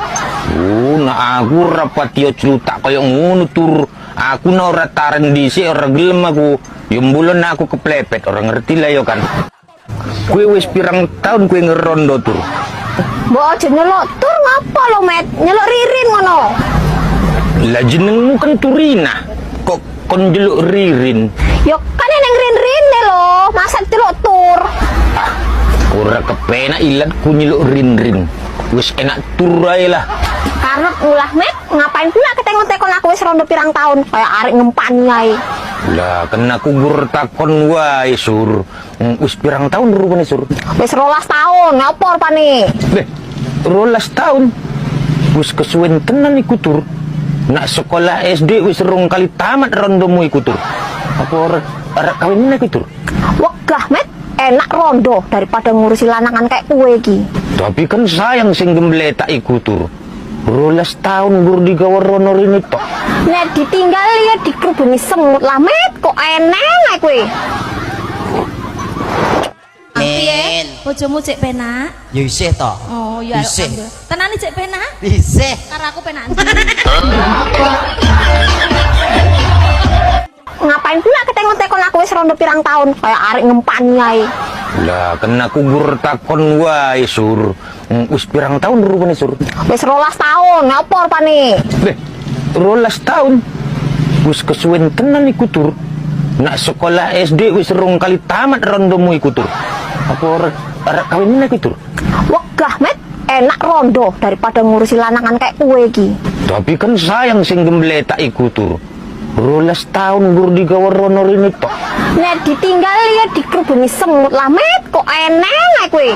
P: Nah aku rapatio celutak kayak ngono tur. Aku na ora taren dhisik ora gelem aku. Yo mbulon aku keplepet, orang ngerti lah yo kan. Kowe wis pirang tahun kowe ngerondo tur?
H: Mbok aja nyelok tur ngapa lo Met? Nyelok ririn ngono.
P: Lah jenengmu kan Turina. Kok kon njeluk ririn?
H: Yo kan neng rin-rine lho, masa celuk tur.
P: Ora kepenak ilang ku nyeluk rin-rin. Wis enak tur ae lah.
H: Karena ulah Met, ngapain pula ketengon-tekon aku wis rondo pirang tahun kayak arek ngempani ae.
P: Lah kena aku gur takon wae sur. Wis pirang tahun rupane sur?
H: Wis 12 tahun, ngapa rupane?
P: Beh, 12 tahun. Wis kesuwen tenan iku tur. Nak sekolah SD wis rong kali tamat rondomu iku tur. Apa arek kawin meneh iku tur?
H: Wegah Met, enak rondo daripada ngurusi lanangan kayak kowe iki.
P: Tapi kan sayang sing gembletak iku tur. 12 tahun gur digawe rono rene tok.
H: Nek ditinggal ya dikerubungi semut lah Met, kok eneng ae kowe.
J: Piye? Bojomu cek penak?
O: Ya isih to.
J: Oh, ya
O: Isih.
J: alhamdulillah. Tenane cek penak?
O: Isih.
J: Karo aku penak.
T: Ngapain pula ketengon-tekon aku wis rondo pirang tahun kayak arek ngempani ae.
P: Lah kena kubur takon wae sur. Wis pirang tahun rupane sur?
T: Wis 12 tahun, apa rupane?
P: Beh, 12 tahun. Wis kesuwen tenan iku tur. Nak sekolah SD wis rong kali tamat rondomu iku tur. Apa arek kawin iku tur?
T: Wegah, Met. Enak rondo daripada ngurusi lanangan kayak kowe iki.
P: Tapi kan sayang sing gembletak iku tur. 12 tahun gur digawe rono rene tok.
T: Nek ditinggal ya dikerubungi semut lah, Met. Kok eneng ae kowe?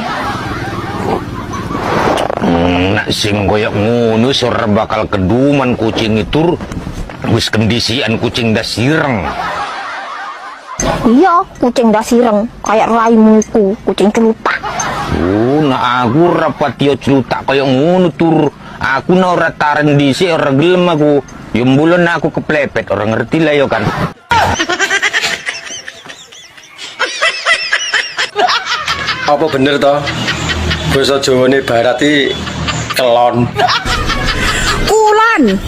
P: Nak sing koyo ngono ora bakal keduman kucing itu. Wis kendisian kucing das ireng.
T: Iya, kucing das ireng kayak raimu iku, kucing celutak.
P: Nak aku ora patio celutak koyo ngono tur. Aku ora taren dhisik ora gelem aku. Ya mbulon aku keplepet, orang ngerti lah yo kan.
L: Apa bener toh? Basa Jawane barat iki kelon.
T: Kulon.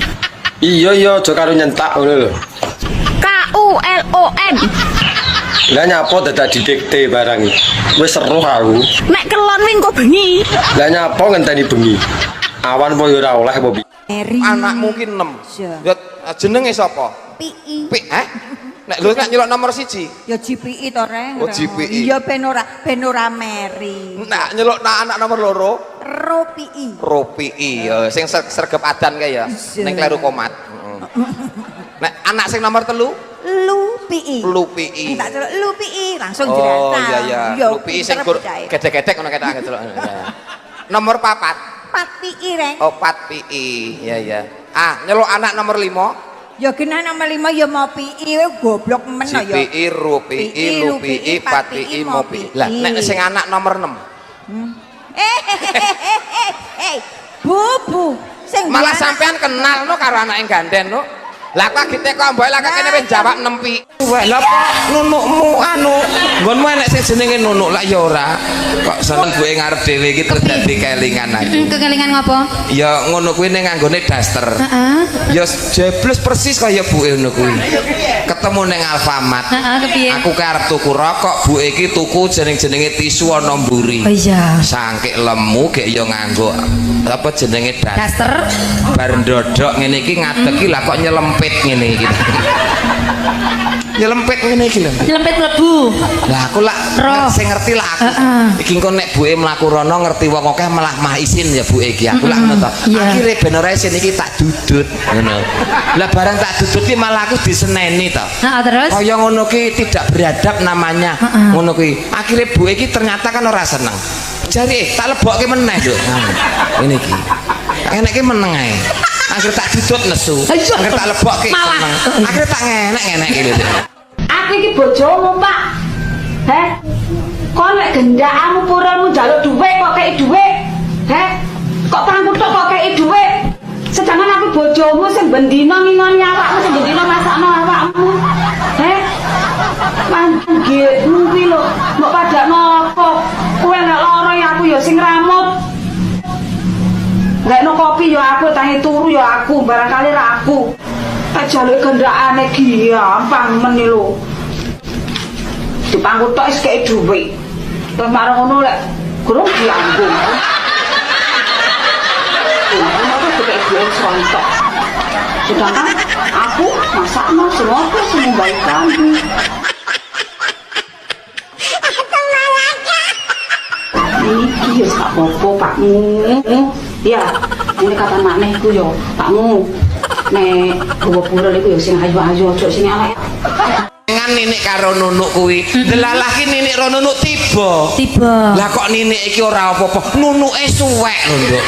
L: Iya aja karo nyentak ngono lho.
T: KULON.
L: Lah nyapa dadak didikte barang iki. Wis seru aku.
T: Nek kelon wing kok bengi.
L: Lah nyapa ngenteni bengi. Awan apa ya ora oleh apa piye?
E: Anakmu ki 6. Ya jenenge sapa?
S: PI.
E: Nek lho nek nyelok nomor 1.
S: Ya GPI to, Reng.
E: Oh, GPI.
S: Iya ben ora meri.
E: Nek nyelok anak nomor 2.
S: ROPI.
E: ROPI ya sing sregep adan kae ya. Ning kleru komat. Nek anak sing nomor 3
S: LUPI.
E: LUPI.
S: Tak celuk LUPI langsung
E: Oh
S: jeratan.
E: iya. LUPI sing gedek-gedek ngono ketok celuk. Nomor 4.
S: 4PI, Reng.
E: Oh 4PI. Iya. Nyelok anak nomor 5.
S: Ya genah nomor 5 ya mau PI we goblok men ya.
E: GPI, RUPI, LUPI, 4PI, MOPI. Lah nek sing anak nomor 6.
S: Bu. Sing
E: Malah sampean kenal no karo anak yang ganden no. Lah kok agite kok mbok lak kene wis jawab 6 pi. Wah, lha nunukmu anu, nggonmu enek sing jenenge nunuk lak ya ora. Kok seneng buke ngarep dhewe iki terus dadi kelingan ae.
J: Kekelingan ngopo?
E: Ya ngono kuwi ning nganggone daster.
J: Heeh.
E: Ya jebles persis kaya buke ngono kuwi. Ketemu ning Alfamart.
J: Heeh, kepiye?
E: Aku arep tuku rokok, buke iki tuku jenenge tisu ana mburi.
J: Oh iya.
E: Sangkik lemu gek ya nganggo apa jenenge
J: daster.
E: Bar ndodok ngene iki ngadeg iki lah kok nyelempit ngene iki. Nyelempit ngene iki lho.
J: Nyelempit mlebu.
E: Lah aku lak sing ngerti lah aku. Iki engko nek buke mlaku rono ngerti wong akeh malah mah isin ya buke iki. Aku lak ngono to. Akhire ben ora isin iki tak dudut ngono. Lah barang tak dudut iki malah aku diseneni to.
J: Heeh, terus
E: kaya ngono ki tidak beradab namanya. Ngono kuwi. Akhire buke iki ternyata kan ora seneng. Jari tak lebokke meneh lho. Ngene iki. Enek ki meneng ae. Akhir tak dudut nesu. Akhir tak lebokke seneng. Akhir tak ngenek-ngenek iki lho.
K: Aku iki bojomu, Pak. Heh. Kok nek gendakmu purunmu njaluk dhuwit kok kei dhuwit? Heh. Kok pangku tok kok kei dhuwit? Sedangkan aku bojomu sing bendina ngingoni awakmu, sing bendina masakno awakmu. Heh. Manggilmu kuwi lho, mbok padakno apa? Kowe nek lara ya aku ya sing ramut. Lekno kopi ya aku, tangi turu ya aku, barangkali ra aku. Tak jaluk gendakane gampang men lho. Dipangku tok wis kei dhuwit. Terus marang ngono lek gurung dianggo. Aku kei dhuwit sontok. Sedangkan aku masakno semua semua baik lagi. Iki ya sak apa Pakmu. Ya, ini kata maknehku yo, Pakmu. Nek gowo pura iku yo sing ayu-ayu aja sing elek.
E: Ngan ninik karo nunuk kuwi. Delalah ki ninik ro nunuk tiba. Lah kok ninik iki ora apa-apa, nunuke suwek lho, Nduk.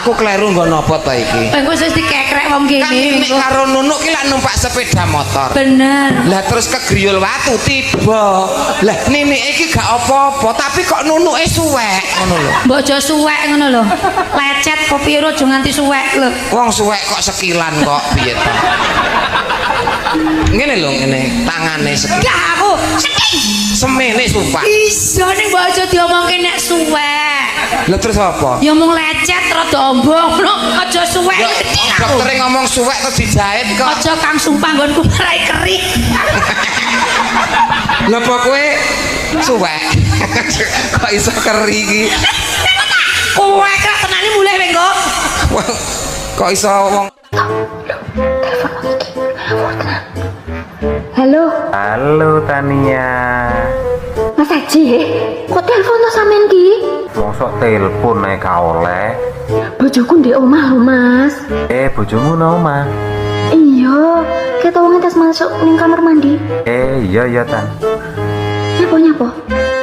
E: Aku kleru nggon apa ta iki?
J: Engko wis dikekrek wong kene.
E: Kan ninik karo nunuk ki lak numpak sepeda motor.
J: Bener.
E: Lah terus kegriul watu tiba. Lah ninik iki gak apa-apa, tapi kok nunuke suwek ngono lho.
J: Mbok aja suwek ngono lho. Lecet kopi ora aja nganti suwek lho.
E: Wong suwek kok sekilan kok piye to?
P: Ngene lho, ngene tangane sedih.
R: Enggak aku sedih.
P: Semene sumpah.
R: Iso ning mbok aja diomongke nek suwek.
P: Lah terus apa?
R: Ya mung lecet rada ombong, lho aja suwek.
P: Doktere ngomong suwek terus dijahit kok.
R: Aja Kang sumpah nggonku marai keri.
P: Lah apa kowe suwek? Kok iso keri iki?
R: Kowe kok tenane mulih weh kok.
P: Kok iso wong
T: Halo,
N: Halo Tania.
T: Mas Haji, kok telepon to sampean ki?
N: Mosok telepon nek gak oleh.
T: Bojoku ndek omah lho, Mas.
N: Bojomu nang omah.
T: Iya, kita wong tes masuk ning kamar mandi.
N: Iya Tan.
T: Nyapa?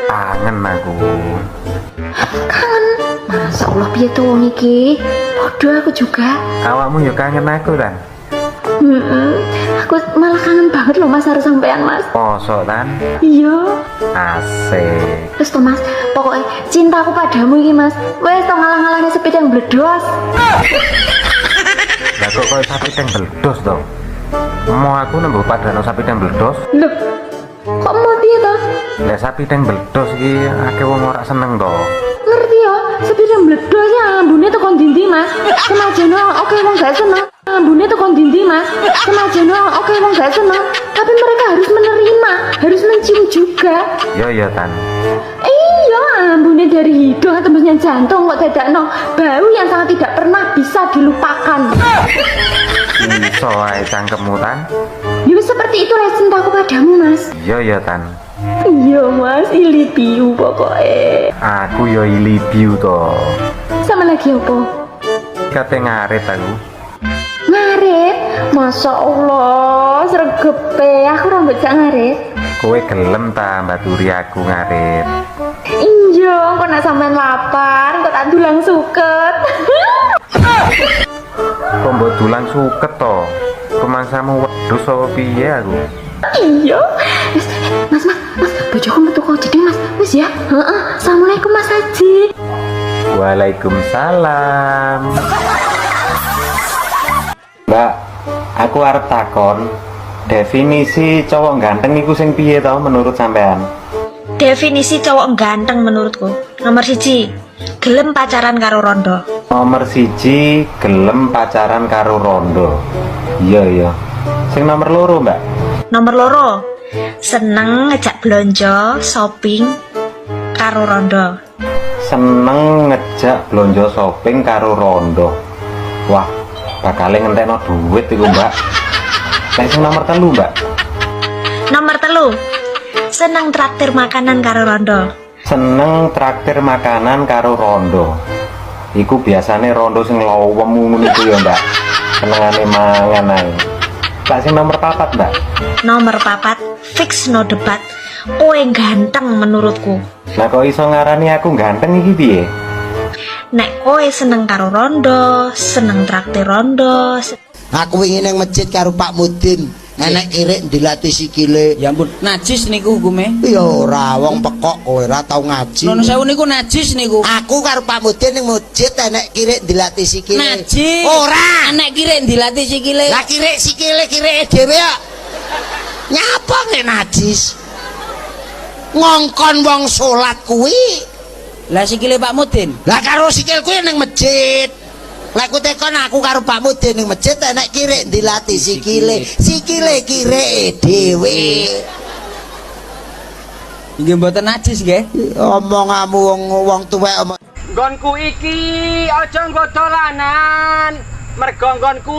N: Kangen aku.
T: Kangen. Masa Allah piye to wong iki? Padha aku juga.
N: Awakmu yo kangen aku Tan.
T: Aku malah kangen banget loh Mas harus sampean Mas.
N: Mosok Tan?
T: Iya.
N: Asik.
T: Terus toh Mas, pokoknya cintaku padamu iki Mas. Wes to ngalang-alangi sepeda yang bledos.
N: Lah kok koyo sapi teng bledos to? Mau aku nembus padano sapi teng bledos?
T: Loh, kok mau piye to?
N: Lah sapi teng bledos iki akeh wong ora seneng to.
T: Ngerti ya, sepeda yang bledos ya ambune tekan dindi Mas. Semajane oke wong gak seneng. Ambune tekan dindi Mas. Semajane oke wong gak seneng. Tapi mereka harus menerima, harus mencium juga.
N: Iya Tan.
T: Iya, ambune dari hidung tembusnya jantung kok dadakno bau yang sangat tidak pernah bisa dilupakan.
N: Iso ae cangkemmu Tan.
T: Ya seperti itu lah cintaku padamu Mas.
N: Iya Tan.
T: Iya Mas, ilipiu pokoknya.
N: Aku yo ilibiu to.
T: Sama lagi apa?
N: Kate ngarit aku.
T: Ngarit? Masya Allah, sregepe. Aku rambut jak ngarit.
N: Kowe gelem ta mbaturi aku ngarit?
T: Iya, kok nak sampean lapar, kok tak dulang suket.
N: Kok mbok dulang suket to? Rumangsamu wedhus apa piye aku?
T: Iya. Mas, bojoku metu kok jeding Mas. Wis ya. Heeh. Assalamualaikum Mas Haji.
N: Waalaikumsalam. Mbak, aku arep takon, definisi cowok ganteng iku sing piye to menurut sampean?
H: Definisi cowok ganteng menurutku nomor 1, gelem pacaran karo rondo.
N: Nomor 1, gelem pacaran karo rondo. Iya. Sing nomor 2, Mbak?
H: Nomor 2, seneng ngejak belanja shopping karo rondo.
N: Seneng ngejak belanja shopping karo rondo. Wah, bakal ngentekno duit iku Mbak. Sing nomor 3, Mbak?
H: Nomor 3, seneng traktir makanan karo rondo.
N: Seneng traktir makanan karo rondo. Iku biasane rondo sing lowem ngono iku ya Mbak. Senengane mangan ae. Lah sing nomor 4, Mbak?
H: Nomor 4, fix no debat, kowe ganteng menurutku.
N: Lah kok iso ngarani aku ganteng iki piye?
H: Nek kowe seneng karo rondo, seneng traktir rondo.
O: Aku ingin yang masjid karo Pak Mudin. Enek irik dilatih sikile.
E: Ya ampun, najis niku hukume.
O: Ya ora wong pekok kowe ora tau ngaji.
E: Nun sewu niku najis niku.
O: Aku karo Pak Mudin ning masjid enek kirik dilatih sikile.
E: Najis.
O: Ora.
E: Enek kirik dilatih sikile.
O: Lah kirik sikile kirike dhewe ya. Nyapa nek najis? Ngongkon wong salat kuwi.
E: Lah sikile Pak Mudin.
O: Lah karo sikil kuwi ning masjid. Lah ku tekon aku karo Pak Mudin ning masjid enek kirik dilatih sikile. Sikile kirike dhewe.
E: Nggih mboten najis nggih.
O: Omonganmu wong tuwek omong.
U: Nggonku iki aja nggo dolanan. Mergo nggonku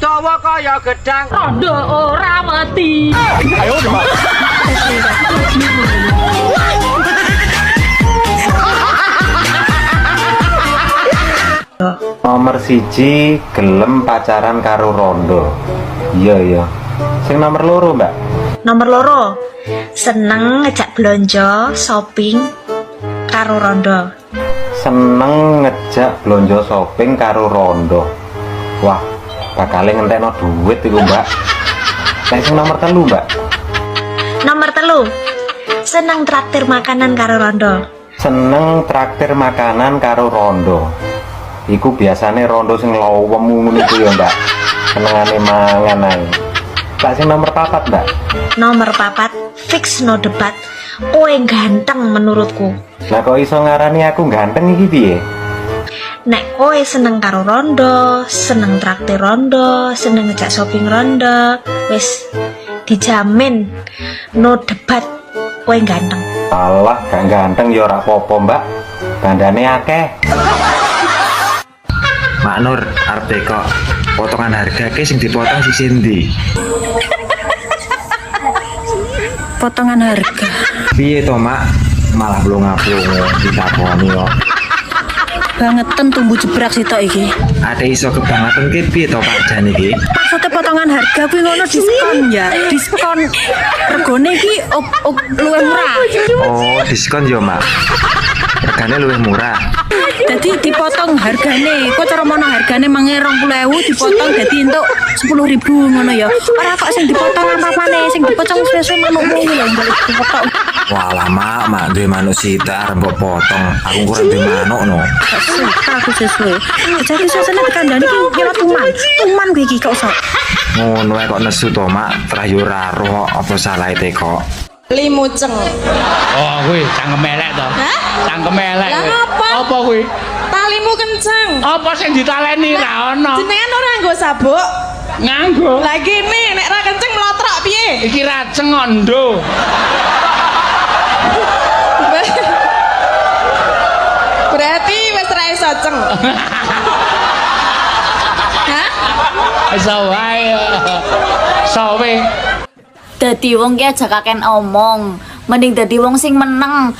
U: dawa kaya gedang.
J: Rondo ora mati.
U: Ayo, Mas.
N: Nomor 1, gelem pacaran karo rondo. Iya. Sing nomor 2, Mbak?
H: Nomor 2, seneng ngejak belanja shopping karo rondo.
N: Seneng ngejak belanja shopping karo rondo. Wah, bakal ngentekno duit iku Mbak. Nek sing nomor 3, Mbak?
H: Nomor 3, seneng traktir makanan karo rondo.
N: Seneng traktir makanan karo rondo. Iku biasane rondo sing lowem ngono iku ya Mbak. Senengane mangan ae. Tak sing nomor 4, Mbak.
R: Nomor 4 fix no debat. Kowe ganteng menurutku.
N: Lah kok iso ngarani aku ganteng iki piye?
R: Nek kowe seneng karo rondo, seneng traktir rondo, seneng ngejak shopping rondo, wis dijamin no debat kowe ganteng.
N: Alah, gak ganteng ya ora apa-apa, Mbak. Bandane akeh.
D: Mak Nur, arep teko. Potongan harga ke sing dipotong sisi endi?
R: Potongan harga.
D: Piye to, Mak? Malah blonga-blongo ditakoni kok.
R: Bangetan tumbuh jebrak sitok iki.
D: Ada iso kebangetan ki piye to Pak Jan iki?
R: Maksudnya potongan harga kuwi ngono diskon ya. Diskon regane iki luwih murah.
D: Oh, diskon yo, Mak. Regane luwih murah.
R: Jadi dipotong hargane, kok cara mana hargane 20.000 dipotong dadi entuk 10.000 ngono ya. Ora kok sing dipotong apa-apane, sing dipotong sesuai manukmu lho dipotong.
D: Walah, Mak duwe manuk sitar mbok potong. Aku kurang duwe manuk no.
R: Suka aku sesuai. Jadi suasana kandhane iki kira tuman. Tuman kuwi iki kok iso.
D: Ngono ae kok nesu to, Mak. Terah yo ora roh apa salahe teko.
A: Limuceng.
B: Oh, kuwi cangkem elek to.
A: Hah?
B: Cangkem elek.
A: Lah apa?
B: Apa kuwi?
A: Talimu kenceng.
B: Apa sing ditaleni ra ono?
A: Jenengan ora nggo sabuk?
B: Nganggo.
A: Lah gini, nek ra kenceng mlotrok piye?
B: Iki raceng ondo.
A: Berarti wis ra iso ceng. Hah?
B: Iso wae. Sowe.
J: Dadi wong ki aja kaken omong. Mending dadi wong sing meneng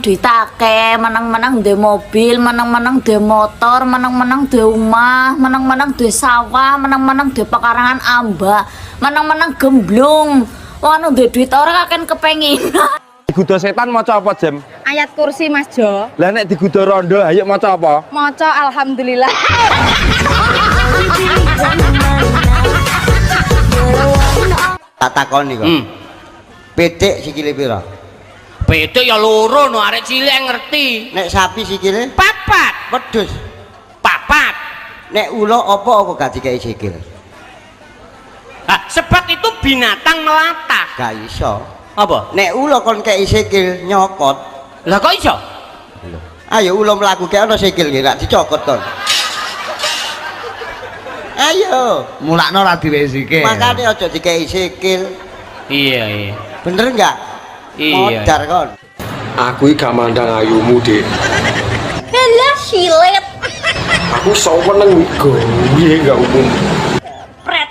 J: duit akeh, meneng duwe mobil, meneng duwe motor, meneng duwe omah, meneng duwe sawah, meneng duwe pekarangan ambak, meneng gemblung. Wong anu duwe duit ora kaken kepengin.
V: Digudo setan maca apa, Jem?
W: Ayat kursi Mas Jo.
V: Lah nek digudo rondo ayo maca apa?
W: Maca alhamdulillah.
O: Tak takoni kok. Pitik sikile pira?
U: Pitik ya loro no, arek cilik ngerti.
O: Nek sapi sikile?
U: 4.
O: Wedhus
U: 4.
O: Nek ula apa gak dikei sikil?
U: Sebab itu binatang melata.
O: Gak iso.
U: Apa?
O: Nek ula kon kei sikil nyokot.
U: Lah kok iso?
O: Ayo ula mlaku kek ana sikil nggih gak dicokot kon. Ayo,
E: mulakno ora diwe sikil.
O: Makane aja dikei sikil.
U: Iya.
O: Bener enggak?
U: Iya.
O: Modar kon.
L: Aku iki gak mandang ayumu, Dik.
J: Lah silet.
L: Aku seneng goye gak umum.
J: Pret.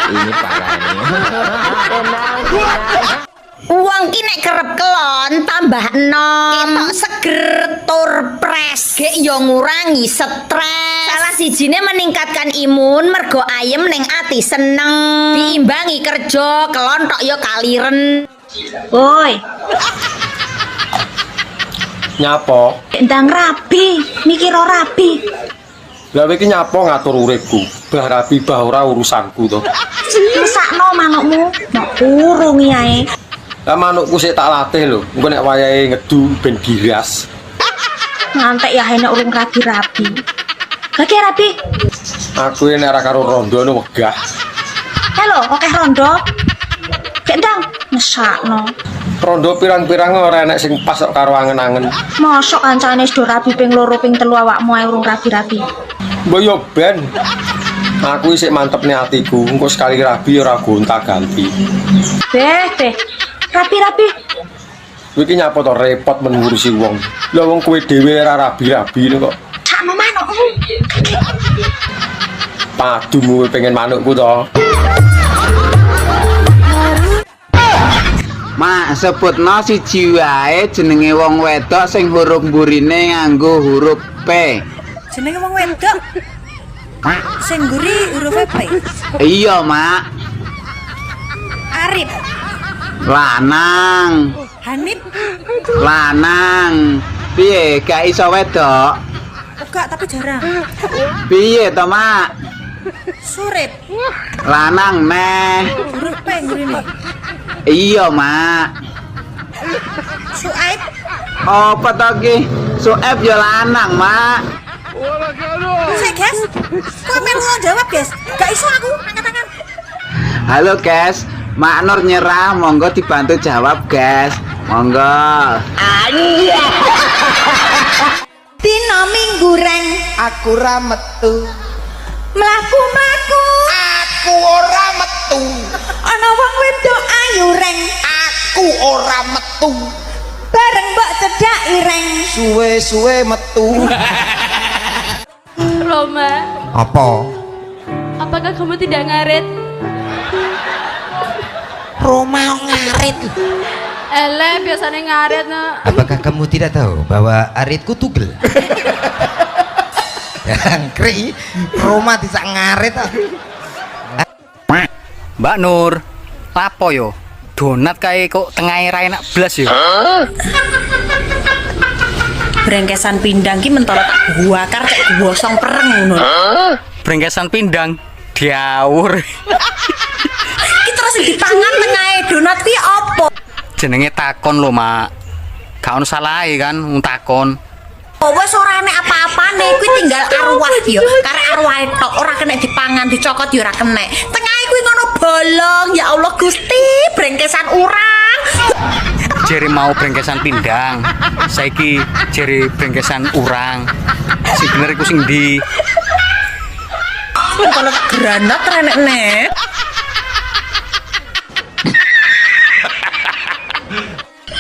D: Ini parah ini.
R: Uang ki nek kerep kelon tambah enom. Ketok seger tur pres. Gek yo ngurangi stres. Salah sijine meningkatkan imun mergo ayem ning ati seneng. Diimbangi kerja kelon tok yo kaliren. Woi.
L: Nyapo?
R: Ndang rapi, mikir ora rapi.
L: Lah iki nyapo ngatur uripku. Bah rapi bah ora urusanku to.
R: Mesakno manukmu, nek urung ae.
L: Lah manukku sik tak latih lho. Engko nek wayahe ngedu ben giras.
R: Ngantek ya enek urung rapi-rapi. Lagi rapi.
L: Aku nek ora karo rondo nu wegah.
R: Halo, oke rondo. Cek ndang, mesakno.
L: Rondo pirang-pirang ora enek sing pas karo angen-angen.
R: Mosok kancane wis do rapi ping 2 ping 3 awakmu ae urung rapi-rapi.
L: Mbok yo ben. Aku isih mantep nih hatiku. Engko sekali rabi ora gonta-ganti.
R: Beh. Rapi-rapi.
L: Kowe iki nyapa to repot mengurusi wong. Lah wong kowe dhewe ora rabi-rabi kok.
R: Sakno manukmu.
L: Padumu pengen manukku to.
X: Mak sebutno siji wae jenenge wong wedok sing huruf mburine nganggo huruf P.
R: Jenenge wong wedok. Sing mburi huruf P.
X: Iya, Mak.
R: Arif.
X: Lanang.
R: Hanif.
X: Lanang. Piye gak iso wedok?
R: Enggak, tapi jarang.
X: Piye to, Mak?
R: Surip.
X: Lanang neh.
R: Huruf P ngene.
X: Iya, Mak.
R: Suaib.
X: Apa to ki? Sueb ya lanang, Mak.
S: Sik, guys. Kok melu jawab, guys? Gak iso aku angkat tangan.
X: Halo guys, Mak Nur nyerah, monggo dibantu jawab guys. Monggo.
S: Dino Minggu reng
O: Aku ra metu.
S: mlaku-mlaku
O: Aku ora metu.
S: ana wong wedok ayu reng
O: Aku ora metu.
S: bareng mbok cedak ireng
O: Suwe-suwe metu.
A: Roma,
E: Apa?
A: apakah kamu tidak ngaret?
O: Roma ngarit.
A: Ele biasanya ngaret no.
F: Apakah kamu tidak tahu bahwa aritku tugel?
E: Jangkrik. Roma bisa ngaret ah.
C: Mbak Nur, lapo yo? Donat kae kok tengah ra enak blas yo.
R: Brengkesan pindang ki mentol bakar cek gosong pereng ngono.
C: Brengkesan pindang diawur.
R: Ki terus dipangan tengah donat ki opo?
C: Jenenge takon lho, Mak. Gak ono salahe kan wong takon.
R: Oh, wes ora enek apa-apane, kuwi tinggal arwah yo. Karek arwah tok ora kena dipangan, dicokot yo ora kena. Tengah kuwi ngono bolong, ya Allah Gusti, brengkesan urang.
C: Jere mau brengkesan pindang, saiki jere brengkesan urang. Sing bener iku sing ndi?
R: Kalau granat renek nek.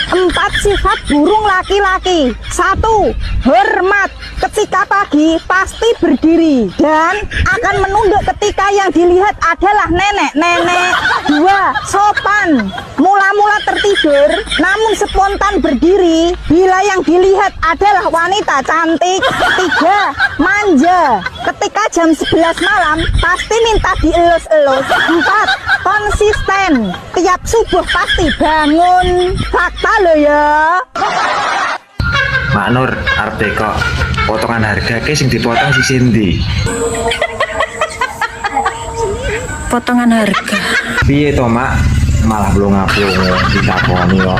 K: Empat sifat burung laki-laki. 1. Hormat. Ketika pagi pasti berdiri dan akan menunduk ketika yang dilihat adalah nenek-nenek. 2. Sopan. Mula-mula tertidur namun spontan berdiri bila yang dilihat adalah wanita cantik. 3. Manja. Ketika jam 11 malam pasti minta dielus-elus. 4. Konsisten. Tiap subuh pasti bangun. Fakta lo ya.
D: Mak Nur arep teko potongan harga ke sing dipotong si Cindy.
R: Potongan harga.
D: Piye to, Mak? Malah blonga-blongo ditakoni kok.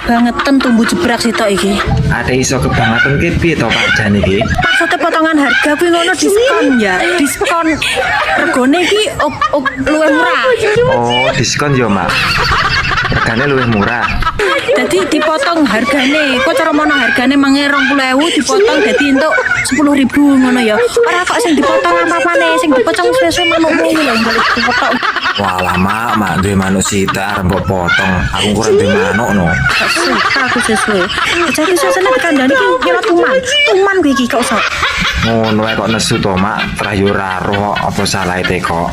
R: Bangetan tumbuh jebrak sitok iki.
D: Ada iso kebangetan ki piye to Pak Jan iki?
R: Maksudnya potongan harga kuwi ngono diskon ya. Diskon regane iki luwih murah.
D: Oh, diskon yo, Mak. Regane luwih murah.
R: Jadi dipotong hargane, kok cara mono hargane 20.000 dipotong dadi entuk 10.000 ngono ya. Ora kok sing dipotong apa-apane, sing dipotong sesuai manukmu lho dipotong.
D: Walah, Mak duwe manuk sita arep mbok potong. Aku kurang duwe manuk no.
R: Aku sesuai. Jadi sesane kandhane iki kira tuman. Tuman kuwi iki kok iso.
D: Ngono ae kok nesu to, Mak. Trayu ora roh apa salahe teko.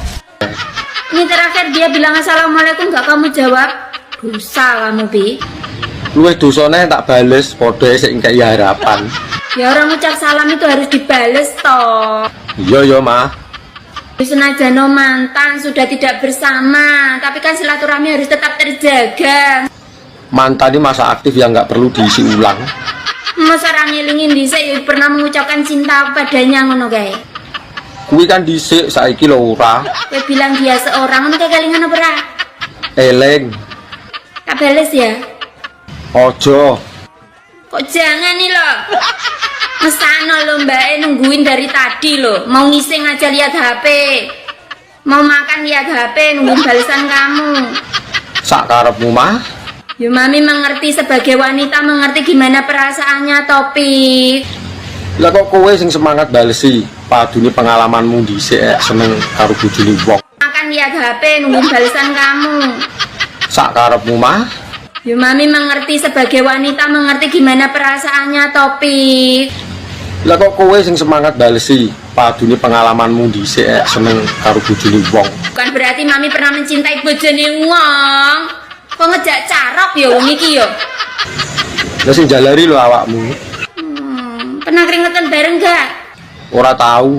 H: Ini terakhir dia bilang assalamualaikum gak kamu jawab. Dosa kamu Bi.
L: Luwih dosane tak bales padha sik engkei harapan.
H: Ya orang ucap salam itu harus dibales toh.
L: Iya Mah.
H: Senajan mantan sudah tidak bersama, tapi kan silaturahmi harus tetap terjaga.
L: Mantan ini masa aktif yang nggak perlu diisi ulang.
H: Masa orang ngilingin dhisik pernah mengucapkan cinta padanya ngono kae.
L: Kuwi kan dhisik saiki lho ora.
H: Kowe bilang dia seorang ngono kae kelingan apa ora?
L: Eleng.
H: Tak bales ya.
L: Ojo.
H: Kok jangan nih lo. Mesano lo mbak nungguin dari tadi lo. Mau ngising aja lihat HP. Mau makan lihat HP nungguin balasan kamu.
L: Sak karepmu Mah.
H: Ya mami mengerti sebagai wanita mengerti gimana perasaannya Topik.
L: Lah kok kowe sing semangat balesi. Padune pengalamanmu dhisik seneng karo bojone wong.
H: Makan lihat HP nungguin balasan kamu.
L: Sak karepmu Mah.
H: Ya mami mengerti sebagai wanita mengerti gimana perasaannya Topik.
L: Lah kok kowe sing semangat balesi. Padune pengalamanmu dhisik seneng karo bojone wong.
H: Bukan berarti mami pernah mencintai bojone wong. Kok ngejak carok ya wong iki ya.
L: Lah sing jalari lho awakmu.
H: Pernah keringetan bareng gak?
L: Ora tahu.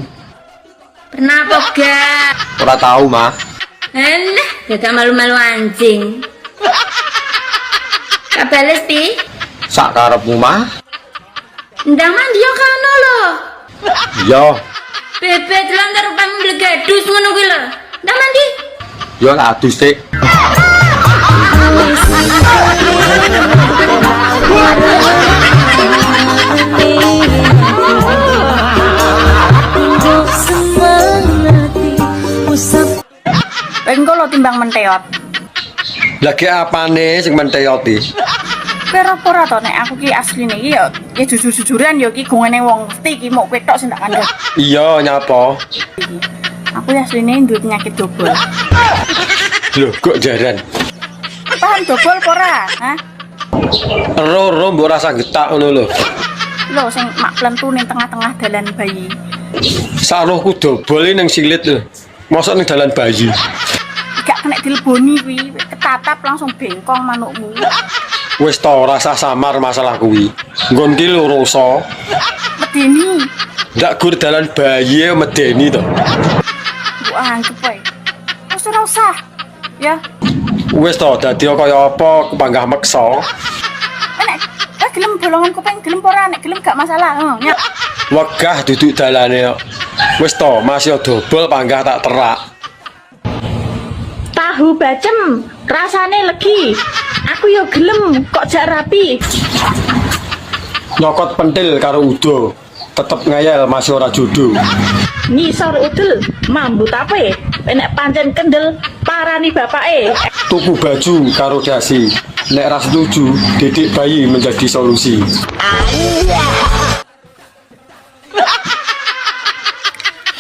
H: Pernah apa gak?
L: Ora tahu Mah.
H: Alah, dadak malu-malu anjing. Kak bales Pi?
L: Sak karepmu Mah.
H: Ndang mandi yo kono lho.
L: Yo.
H: Bebet lan karo pang blegadus ngono kuwi lho. Ndang mandi.
L: Yo adus sik.
H: timbang menteot.
L: Lagi apane sing menteot iki?
H: Pira-pira to nek aku ki asline iki ya jujur-jujuran ya ki gongene wong mesti ki mok kowe tok sing tak kandhani.
L: Iya, nyapa?
H: Aku ya asline duwe penyakit dobol.
L: Lho, kok jaran?
H: Paham dobol apa ora? Hah?
L: Ero mbok rasa getak ngono lho.
H: Lho sing mak plentu ning tengah-tengah dalan bayi.
L: Sarohku dobol ning silit lho. Mosok ning dalan bayi.
H: Gak kena dileboni kuwi, ketatap langsung bengkong manukmu.
L: Wis to rasa samar masalah kuwi. Nggon ki lho rasa.
H: Medeni.
L: Ndak gur dalan bayi medeni to.
H: Mbok anggap wae. Wis ora usah. Ya.
L: Wis to dadi kaya apa kepanggah meksa.
H: Nek gelem bolongan kuping gelem ora nek gelem gak masalah. Ya.
L: Wegah duduk dalane kok. Wis to masih dobol panggah tak terak.
T: Tahu bacem, rasane legi. Aku yo gelem kok jak rapi.
L: Nyokot pentil karo udo. Tetep ngayal masih ora jodoh.
T: Ngisor udel, mambu tape. Nek pancen kendel, parani bapake.
L: Tuku baju karo dasi. Nek ras setuju, didik bayi menjadi solusi.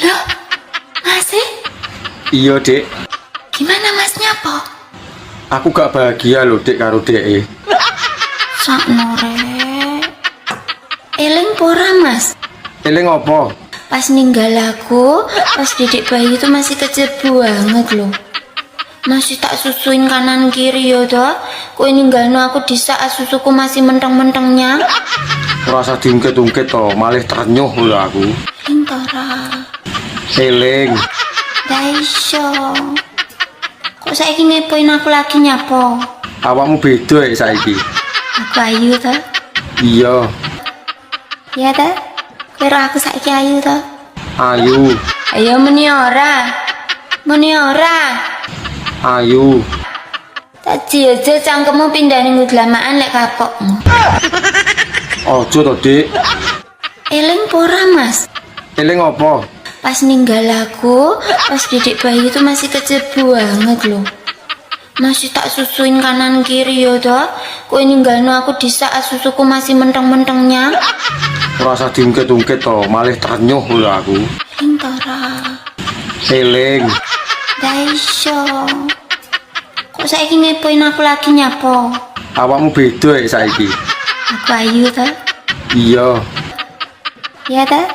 H: Loh, Masih?
L: Iya, Dek.
H: Gimana Masnya apa?
L: Aku gak bahagia loh, Dek, karo Dek.
H: Sakno rek. Eling pora Mas?
L: Eling apa?
H: Pas ninggal aku, pas didik bayi itu masih kecil banget loh. Masih tak susuin kanan kiri ya toh. Kowe ninggalno aku di saat susuku masih menteng-mentengnya.
L: Rasa diungkit-ungkit toh, malah terenyuh lho aku.
H: Lintara.
L: Eling.
H: Daisyo. Kok saiki ngepoin aku lagi nyapo?
L: Awakmu beda ya saiki.
H: Aku ayu toh.
L: Iya,
H: Iya toh? Kira aku saiki ayu toh.
L: ayu,
H: Ayo meni ora. Meni ora.
L: ayu.
H: Tak aja cangkemmu pindah ning udlamaan lek kapokmu.
L: Ojo to, Dik.
H: Eling pora Mas?
L: Eling apa?
H: Pas ninggal aku, pas didik bayi itu masih kecil banget loh. Masih tak susuin kanan kiri ya toh. Kowe ninggalno aku di saat susuku masih menteng-mentengnya.
L: Rasa diungkit-ungkit toh, malah terenyuh lho aku.
H: Lintara.
L: Eling.
H: Daisyo. Kok saiki ngepoin aku lagi nyapo?
L: Awakmu beda ya saiki.
H: Aku ayu toh.
L: Iya,
H: Iya toh?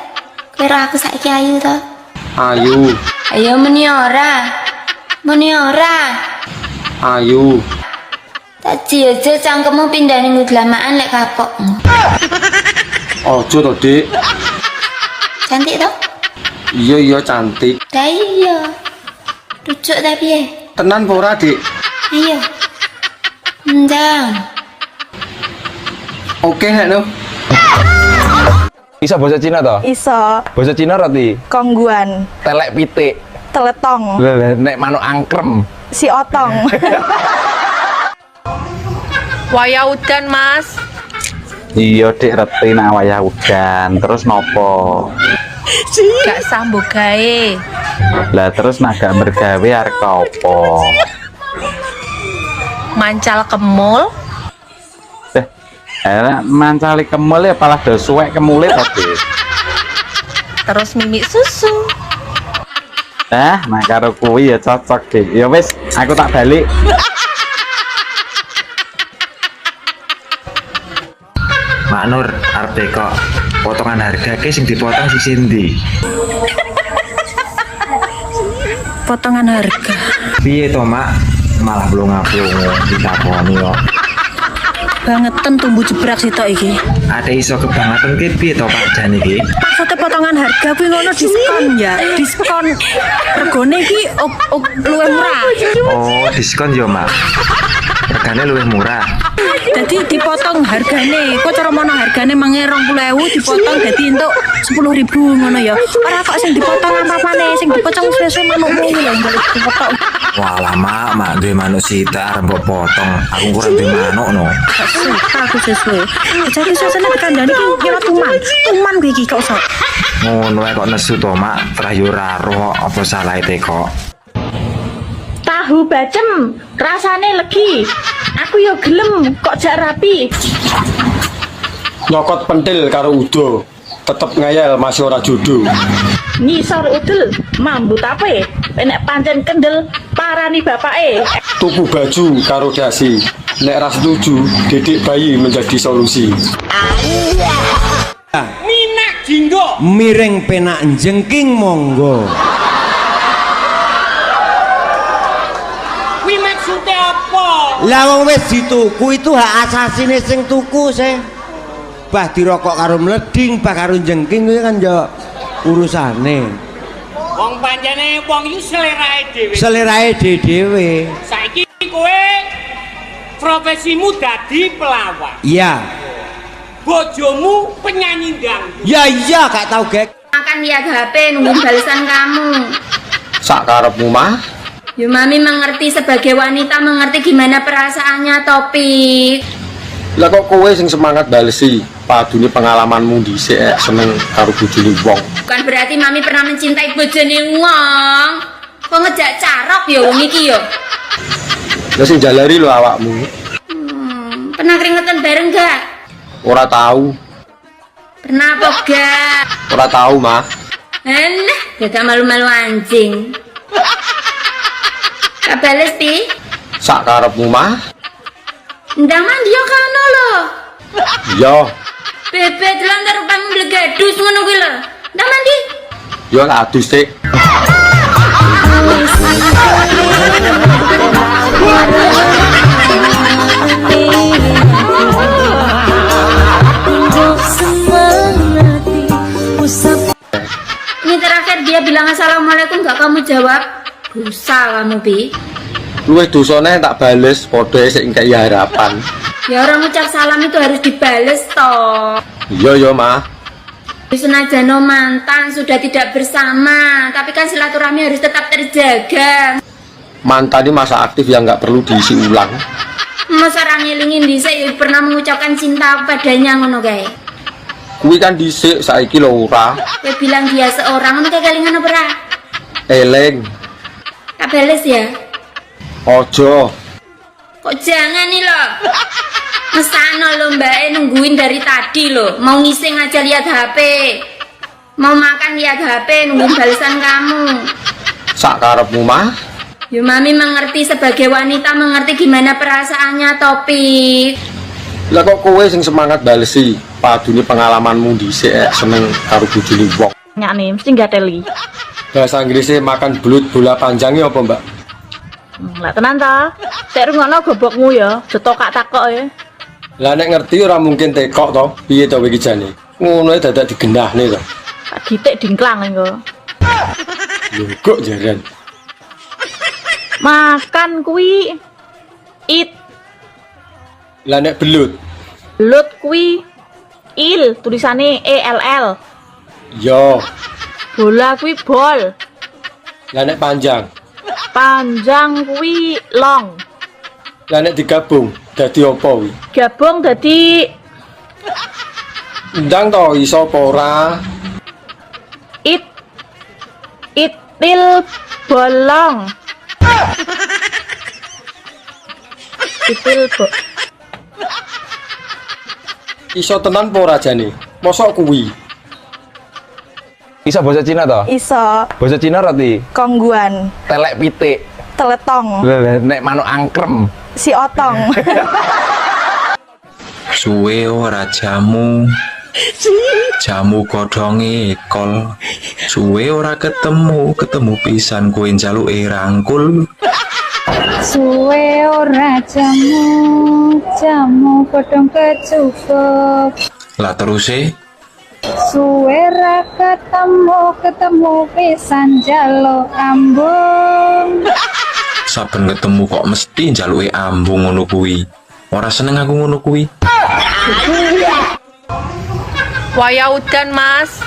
H: Kira aku saiki ayu toh.
L: ayu,
H: Ayo meni ora. Meni ora.
L: ayu.
H: Tak aja cangkemmu pindah ning udlamaan lek kapokmu.
L: Ojo to, Dik.
H: Cantik toh?
L: Iya, cantik.
H: Lah iya. Rujuk tapi ya.
L: Tenan apa ora, Dik?
H: Ayo. Ndang.
L: Oke, nek no.
V: Bisa bahasa Cina toh?
S: Iso.
V: Bahasa Cina roti.
S: Kongguan.
V: Telek pitik.
S: Teletong.
V: Nek manuk angkrem.
S: Si otong.
G: Waya udan Mas.
N: Iya Dik reti nak wayah udan. Terus nopo?
G: Gak sambung gawe.
N: Lah terus nak gak bergawe arek apa?
G: Mancal kemul.
N: Mancali kemul ya palah do suwek kemule tadi.
G: Terus mimik susu.
N: Nah karo kuwi ya cocok Dik. Ya wis, aku tak balik.
D: Mak Nur, arep kok potongan harga ke sing dipotong si Cindy.
G: Potongan harga.
D: Piye to, Mak? Malah blonga-blongo ditakoni kok.
G: Bangetan tumbuh jebrak sitok iki.
D: Ada iso kebangetan ki piye to Pak Jan iki?
G: Maksudnya potongan harga kuwi ngono diskon ya. Diskon regane iki luwih murah.
D: Oh, diskon yo, Mak. Regane luwih murah.
G: Jadi dipotong hargane. Kok cara mono hargane 20.000 dipotong dadi entuk 10.000 ngono ya. Ora kok sing dipotong apa-apane, sing dipotong sesuai manukmu lho balik dipotong.
D: Walah, Mak duwe manuk sita arep mbok potong. Aku kurang duwe manuk no.
G: Suka aku sesuai. Jadi suasana dikandani ki kira tuman. Tuman kuwi iki kok sok.
D: Ngono ae kok nesu to, Mak. Terah yo ora roh apa salahe teko.
T: Tahu tahu bacem, rasane legi. Aku yo gelem kok jak rapi.
L: Nyokot pentil karo udo, tetep ngeyel masih ora jodoh.
T: Ngisor udel, mambut ape? Nek pancen kendel parani bapake.
L: Tuku baju karo dasi, nek ras setuju, didik bayi menjadi solusi.
I: Minak jinggo.
F: Miring penak jengking monggo.
I: Kuwi maksude apa?
F: Lah wong wis dituku itu hak asasine sing tuku sih. Bah dirokok karo mleding, bah karo jengking kuwi kan yo urusane.
I: Wong pancene wong iki selerae dhewe.
F: Selerae dhewe.
I: Saiki kowe profesimu dadi pelawak.
F: Iya.
I: Bojomu penyanyi dangdut.
F: Ya iya gak tau gek.
H: Makan lihat HP nungguin balasan kamu.
L: Sak karepmu mah.
H: Yo mami mengerti sebagai wanita mengerti gimana perasaannya Topik.
L: Lah kok kowe sing semangat balesi, padune pengalamanmu dhisik seneng karo bojone wong.
H: Bukan berarti mami pernah mencintai bojone wong. Kok ngejak carok ya wong iki ya.
L: Lah sing jalari lho awakmu.
H: Pernah keringetan bareng gak?
L: Ora tahu.
H: Pernah apa gak?
L: Ora tahu mah.
H: Alah, gak malu-malu anjing. Kak bales pi?
L: Sak karepmu mah.
H: Ndang mandi yo kana lho.
L: Yo,
H: Bebet lan karo kamu blegadus ngono kuwi lho. Ndang mandi.
L: yo adus sik.
H: Ini terakhir dia bilang assalamualaikum gak kamu jawab. Dosa kamu Pi.
L: Luwih dosane tak bales padha sik ngkei harapan.
H: Ya orang ucap salam itu harus dibales toh.
L: Iya yo mah.
H: Senajan mantan sudah tidak bersama, tapi kan silaturahmi harus tetap terjaga.
L: Mantan ini masa aktif yang nggak perlu diisi ulang.
H: Masa orang ngilingin dhisik ya pernah mengucapkan cinta padanya ngono kae.
L: Kuwi kan dhisik saiki lho ora.
H: Kowe bilang dia seorang ngono kae kelingan apa ora?
L: Eleng.
H: Tak bales ya.
L: Ojo.
H: Kok jangan nih lo. Mesano lo mbak nungguin dari tadi lo. Mau ngising aja lihat HP. Mau makan lihat HP nungguin balasan kamu.
L: Sak karepmu mah.
H: Yo mami mengerti sebagai wanita mengerti gimana perasaannya Topik.
L: Lah kok kowe sing semangat balesi, padune pengalamanmu dhisik seneng karo bojone wong.
T: Nyak nih, mesti nggak teli.
L: Bahasa Inggrisnya makan belut bola panjangnya apa mbak?
T: Lah tenan ta? Sek rungono gobokmu ya, jetokak takok ya.
L: Lah nek ngerti ora mungkin tekok to, piye to iki jane? Ngono e dadak digenahne to.
T: Tak ditik dingklang engko.
L: Lho kok jaran.
T: Makan kuwi it.
L: Lah nek belut.
T: Belut kuwi il, tulisane ELL.
L: Yo.
T: Bola kuwi bol.
L: Lah nek panjang.
T: Panjang kuwi long.
L: Lah nek digabung dadi apa kuwi?
T: Gabung dadi
L: Ndang to iso apa ora?
T: Itil bolong. Itil bo.
L: Iso tenan apa ora jane? Mosok kuwi?
V: Iso bahasa Cina toh?
S: Iso.
V: Bahasa Cina roti.
S: Kongguan.
V: Telek pitik.
S: Teletong.
V: Nek manuk angkrem.
S: Si otong.
M: Suwe ora jamu. Jamu godhonge kol. Suwe ora ketemu pisan kowe njaluke rangkul.
P: Suwe ora jamu godhong kecukup.
M: Lah teruse
P: Suwe ra ketemu pisan njaluk ambung.
M: saben ketemu kok mesti njaluke ambung ngono kuwi. Ora seneng aku ngono kuwi.
G: Wayah udan, Mas.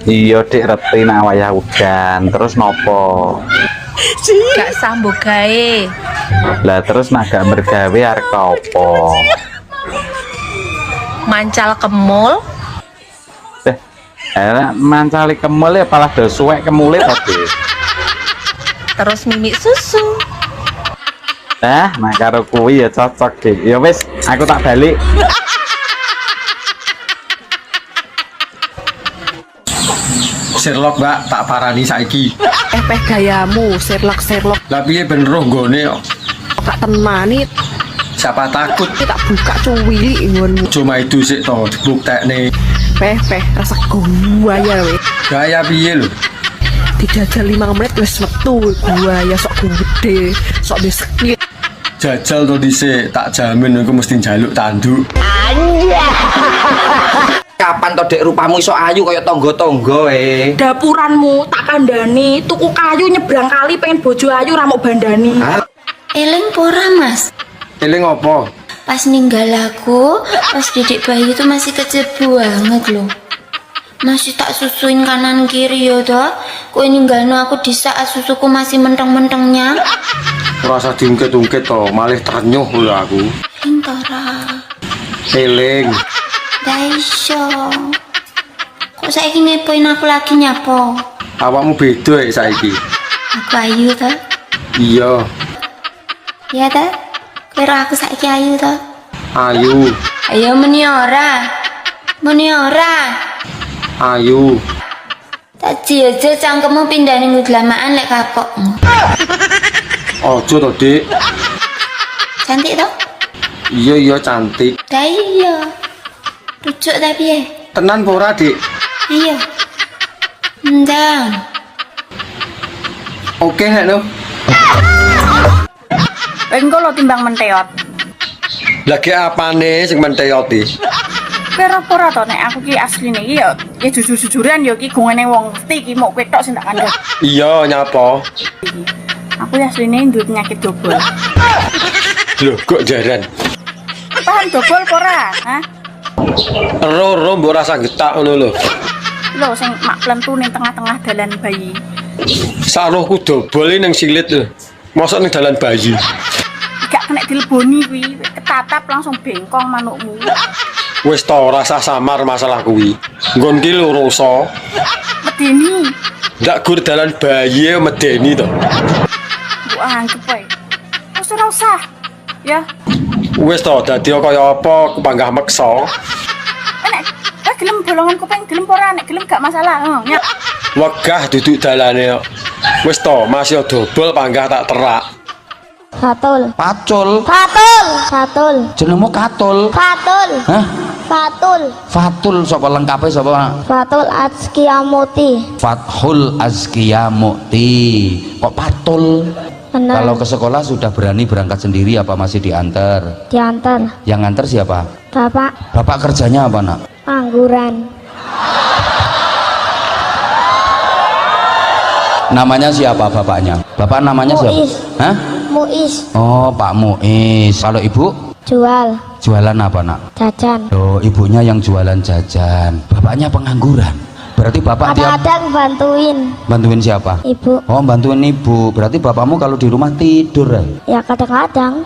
X: Iya dik reti nak wayah udan. Terus nopo?
G: Gak sambung gawe.
X: Lah terus nak gak bergawe arek apa?
G: Mancal kemul.
X: Mancali kemul ya malah do suwek kemule tadi.
G: Terus mimik susu.
V: Nah karo kuwi ya cocok deh. Ya wis, aku tak balik.
L: Sherlock, Mbak, tak parani saiki.
B: Peh gayamu, Sherlock.
L: Lah piye ben roh nggone kok.
B: Tak temani.
L: Siapa takut?
B: Tak buka cuwili ngonmu.
L: Cuma itu sih to dibuktekne.
B: Peh rasa buaya we.
L: Gaya piye lho?
B: Dijajal 5 menit wis metu buaya sok gede, sok disekit.
L: Jajal to dhisik, tak jamin aku mesti njaluk tanduk.
Q: Kapan to dek rupamu iso ayu kaya tangga-tangga
K: Dapuranmu tak kandani, tuku kayu nyebrang kali pengen bojo ayu ramuk bandani.
H: Eling pora mas?
L: Eling apa?
H: Pas ninggal aku, pas didik bayi itu masih kecil banget loh. Masih tak susuin kanan kiri ya toh. Kue ninggalno aku di saat susuku masih menteng-mentengnya.
L: Rasa diungkit-ungkit to, malih tanyuh lho aku.
H: Eling tora.
L: Eling.
H: Daisyo. Kok saiki ngepoin aku lagi nyapo?
L: Awakmu beda saiki.
H: Aku ayu toh?
L: Iya.
H: Iya toh? Kira aku saiki ayu toh?
L: Ayu.
H: Ayo meni ora. Meni ora.
L: Ayu.
H: Tak jajal cangkemmu pindah ning udlamaan lek kapokmu.
L: Ojo to, Dik.
H: Cantik toh?
L: Iya cantik.
H: Dah iya. Rujuk tapi ya.
L: Tenan apa ora, Dik?
H: Iya. Ndang.
L: Oke nek no.
G: Engko lo timbang menteot.
L: Lagi apane sing menteoti?
G: Pera-pera to nek aku ki asline iki ya jujur-jujuran ya ki gongene wong ngerti ki mok kowe tok sing tak kandhani.
L: Iya nyapa?
G: Aku asline duwe penyakit dobol.
L: Loh kok jaran?
G: Paham dobol apa ora? Hah?
L: Ero mbok rasa getak ngono lho.
G: Lho sing mak plentu ning tengah-tengah dalan bayi.
L: Sarohku dobol ning silit lho. Mosok ning dalan bayi.
G: Gak kena dileboni kuwi, ketatap langsung bengkong manukmu.
L: Wis to rasa samar masalah kuwi. Nggon ki loro so.
G: Medeni.
L: Ndak gur dalan bayi medeni to.
G: Mbok anggap wae. Wis ora usah. Ya.
L: Wis to dadi kaya apa kupanggah meksa.
G: Nek gelem bolongan kuping gelem ora nek gelem gak masalah. Nyap.
L: Wegah duduk dalane kok. Wis to masih dobol panggah tak terak.
P: Fatul.
Q: Pacul.
P: Fatul.
Q: Jenengmu Katul.
P: Fatul.
Q: Hah?
P: Fatul
Q: sapa lengkape sapa?
P: Fatul Azkiyamuti.
Q: Fathul Azkiyamukti. Kok Patul?
P: Benar.
Q: Kalau ke sekolah sudah berani berangkat sendiri apa masih diantar?
P: Diantar.
Q: Yang antar siapa?
P: Bapak.
Q: Bapak kerjanya apa, Nak?
P: Angguran.
Q: Namanya siapa bapaknya? Bapak namanya siapa?
P: Muiz.
Q: Hah?
P: Muiz.
Q: Oh, Pak Muiz. Kalau ibu?
P: Jual.
Q: Jualan apa, Nak?
P: Jajan.
Q: Oh, ibunya yang jualan jajan. Bapaknya pengangguran. Berarti bapak
P: Kadang-kadang
Q: bantuin siapa?
P: Ibu.
Q: Oh, bantuin ibu. Berarti bapakmu kalau di rumah tidur.
P: Ya kadang-kadang.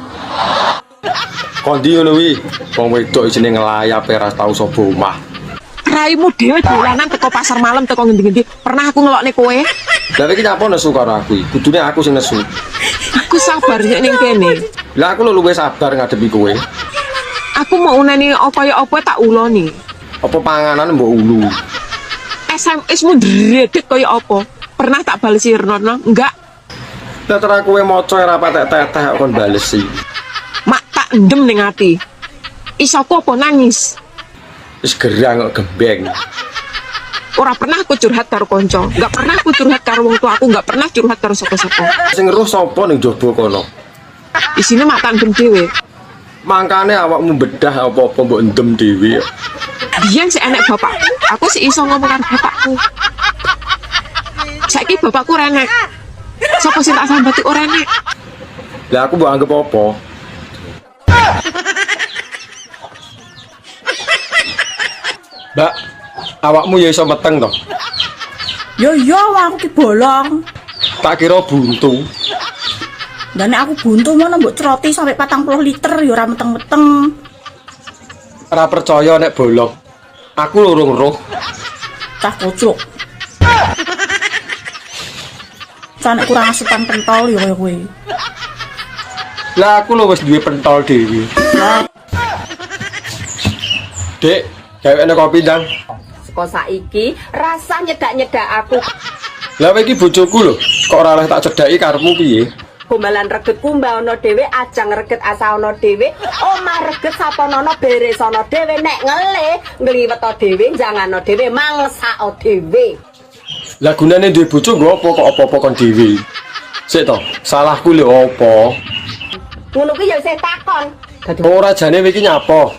L: Kondi ngono wi. Wong wedok isine ngelayap ora tau sapa omah.
B: Raimu dhewe dolanan teko pasar malam teko ngendi-ngendi. Pernah aku ngelokne kowe?
L: Lah iki nyapa nesu karo aku iki? Kudune aku sing nesu.
B: Aku sabar nek ning kene.
L: Lah aku luwih sabar ngadepi kowe.
B: Aku mau uneni apa ya apa tak uloni.
L: Apa panganan mbok ulu?
B: SMS-mu dredeg kaya apa? Pernah tak balesirno? Enggak.
L: Lah terus kowe maca ora patek-tetek kon balesi.
B: Mak tak endem ning ati. Isoku apa nangis?
L: Wis gerang kok gembeng.
B: Ora pernah aku curhat karo kanca, enggak pernah aku curhat karo wong tua aku, enggak pernah curhat karo sapa-sapa.
L: Sing ngeruh sapa ning jaba kono?
B: Isine mak tak endem dhewe.
L: Mangkane awakmu bedah apa-apa mbok endem dhewe.
B: Biyen sik enek bapak, aku sik iso ngomong karo bapakku. Saiki bapakku renek. Sapa sing tak sambati ora enek?
L: Lah aku mbok anggap apa? Mbak, awakmu ya iso meteng to?
K: Yo aku ki bolong.
L: Tak kira buntu.
K: Dan aku buntu mana mbok ceroti sampai 40 liter ya ora meteng-meteng.
L: Ora percaya nek bolong. Aku lurung roh.
K: Cah kocok. Cah nek kurang asupan pentol ya kowe.
L: Lah aku lho wis duwe pentol dhewe. Dek, gawekne kopi ndang.
J: Saka saiki rasa nyedak-nyedak aku.
L: Lah iki bojoku lho, kok ora oleh tak cedhaki karepmu piye?
J: Gombalan regetku mbak ono dhewe, ajang reget asa ono dhewe, omah reget saponono beres ono dhewe, nek ngliwet dhewe, jangano dhewe, mangsa dhewe.
L: Lah gunane duwe bojo nggo apa kok apa-apa kon dhewe? Sik to, salahku lho apa?
J: Ngono kuwi ya sing takon.
L: Ora jane kowe iki nyapa?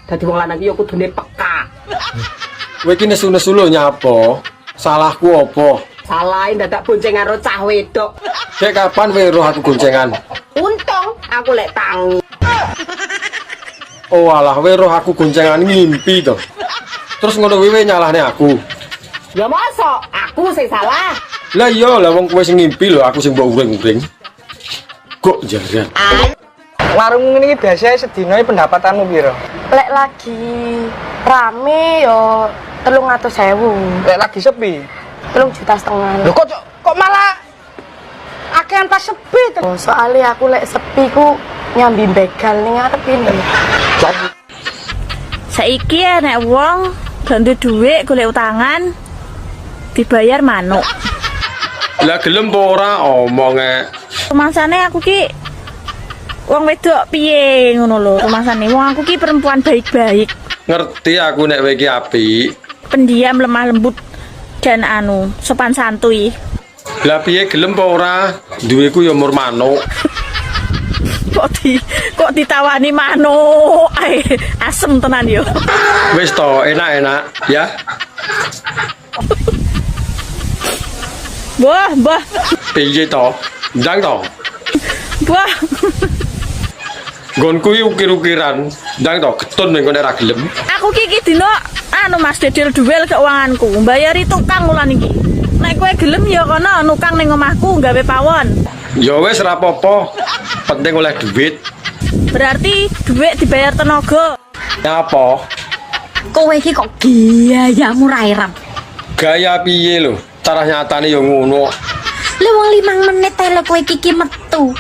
J: Dadi wong lanang iki ya kudune peka.
L: Kowe iki nesu-nesu lho nyapa? Salahku apa?
J: Salah dadak boncengan karo cah wedok.
L: Dek kapan kowe roh aku goncengan?
J: Untung aku lek tangi.
L: Oh alah kowe roh aku goncengan ngimpi to. Terus ngono kowe nyalahne aku.
J: Ya mosok aku sing salah.
L: Lah iya, lah wong kowe sing ngimpi lho, aku sing mbok uring-uring. Kok jaran.
O: Warung ini biasanya sedina pendapatanmu piro?
A: Lek lagi rame yo 300.000.
O: Lek lagi sepi
A: 3,5 juta.
O: Lho kok malah akehan pas sepi to?
A: Soalnya aku lek sepi ku nyambi begal ning ngarep ini.
G: Saiki nek wong ganti dhuwit golek utangan dibayar manuk.
L: Lah gelem apa ora omonge.
G: Rumangsane aku ki wong wedok piye ngono lho. Rumangsane wong aku ki perempuan baik-baik.
L: Ngerti aku nek kowe iki apik.
G: Pendiam, lemah lembut dan sopan santuy.
L: Lah piye gelem apa ora? Duweku ya mur manuk.
G: Kok ditawani manuk. Asem tenan yo.
L: Wis to, enak-enak ya.
G: Mbah.
L: Piye to? Ndang to.
G: Mbah.
L: Nggonku iki ukir-ukiran. Ndang to, getun ning kene ra gelem.
G: Aku ki dino Mas dedel duel keuanganku. Mbayari tukang ulan iki. Nek kowe gelem ya kono nukang ning omahku gawe pawon.
L: Ya wis ora apa-apa. Penting oleh duit.
G: Berarti duit dibayar tenaga.
L: Apa?
R: Kowe iki kok gayamu ra irem.
L: Gaya piye lho? Cara nyatane ya ngono.
R: Lha wong 5 menit tele kowe iki metu.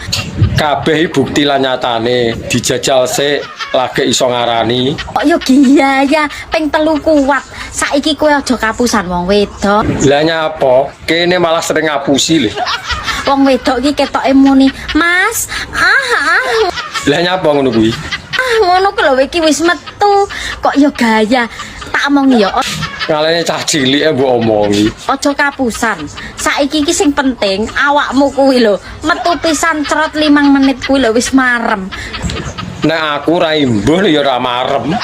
L: Kabeh bukti lan nyatane dijajal sik lagi iso ngarani.
R: Kok yo gaya ping 3 kuat. Saiki kowe aja kapusan wong wedok.
L: Lah nyapa? Kene malah sering ngapusi lho.
R: Wong wedok iki ketoke muni, "Mas,
L: Lah nyapa ngono kuwi?
R: Ngono ku lho iki wis metu. Kok yo gaya. Tak omongi yo.
L: Kalene cah cilike mbok omongi.
R: Aja kapusan. Saiki iki sing penting awakmu kuwi lho. Metu pisan cerot 5 menit kuwi lho wis marem.
L: Nek aku ra imbuh ya ora marem.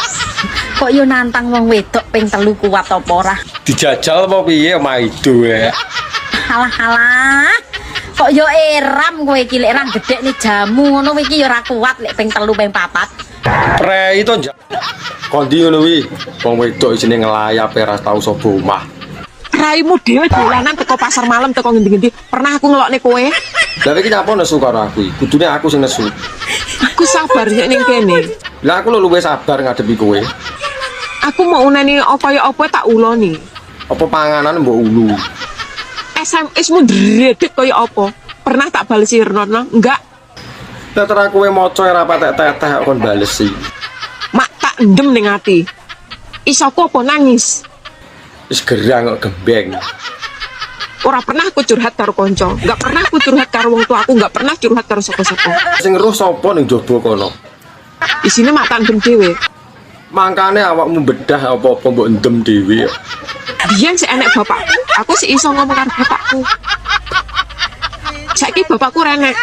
R: Kok yo nantang wong wedok ping 3 kuat apa ora?
L: Dijajal apa piye maido ya.
R: Halah. Kok yo eram kowe iki lek ra gedhekne jamu ngono iki yo ora kuat lek ping 3 ping 4.
L: Pre itu kondi ngono kuwi. Wong wedok isine ngelayap ora tau sapa omah.
B: Raimu dhewe dolanan teko pasar malam teko ngendi-ngendi. Pernah aku ngelokne kowe?
L: Lah iki nyapa nesu karo aku iki? Kudune aku sing nesu.
B: Aku sabar sik ning kene.
L: Lah aku luwih sabar ngadepi kowe.
B: Aku mau uneni apa ya apa tak uloni.
L: Apa panganan mbok ulu?
B: SMS-mu ndredeg kaya apa? Pernah tak balesi Rono? Enggak.
L: Lah terus kowe maca ora patek-tetek kon balesi.
B: Mak tak endem ning ati. Isoku apa nangis?
L: Wis gerang kok gembeng.
B: Ora pernah aku curhat karo kanca, enggak pernah aku curhat karo wong tuaku, enggak pernah curhat karo sapa-sapa.
L: Sing roh sapa ning jaba kono?
B: Isine mak tak endem dhewe.
L: Mangkane awakmu bedah apa-apa mbok endem dhewe.
B: Biyen sik enek bapakku, aku sik iso ngomong karo bapakku. Saiki bapakku renek.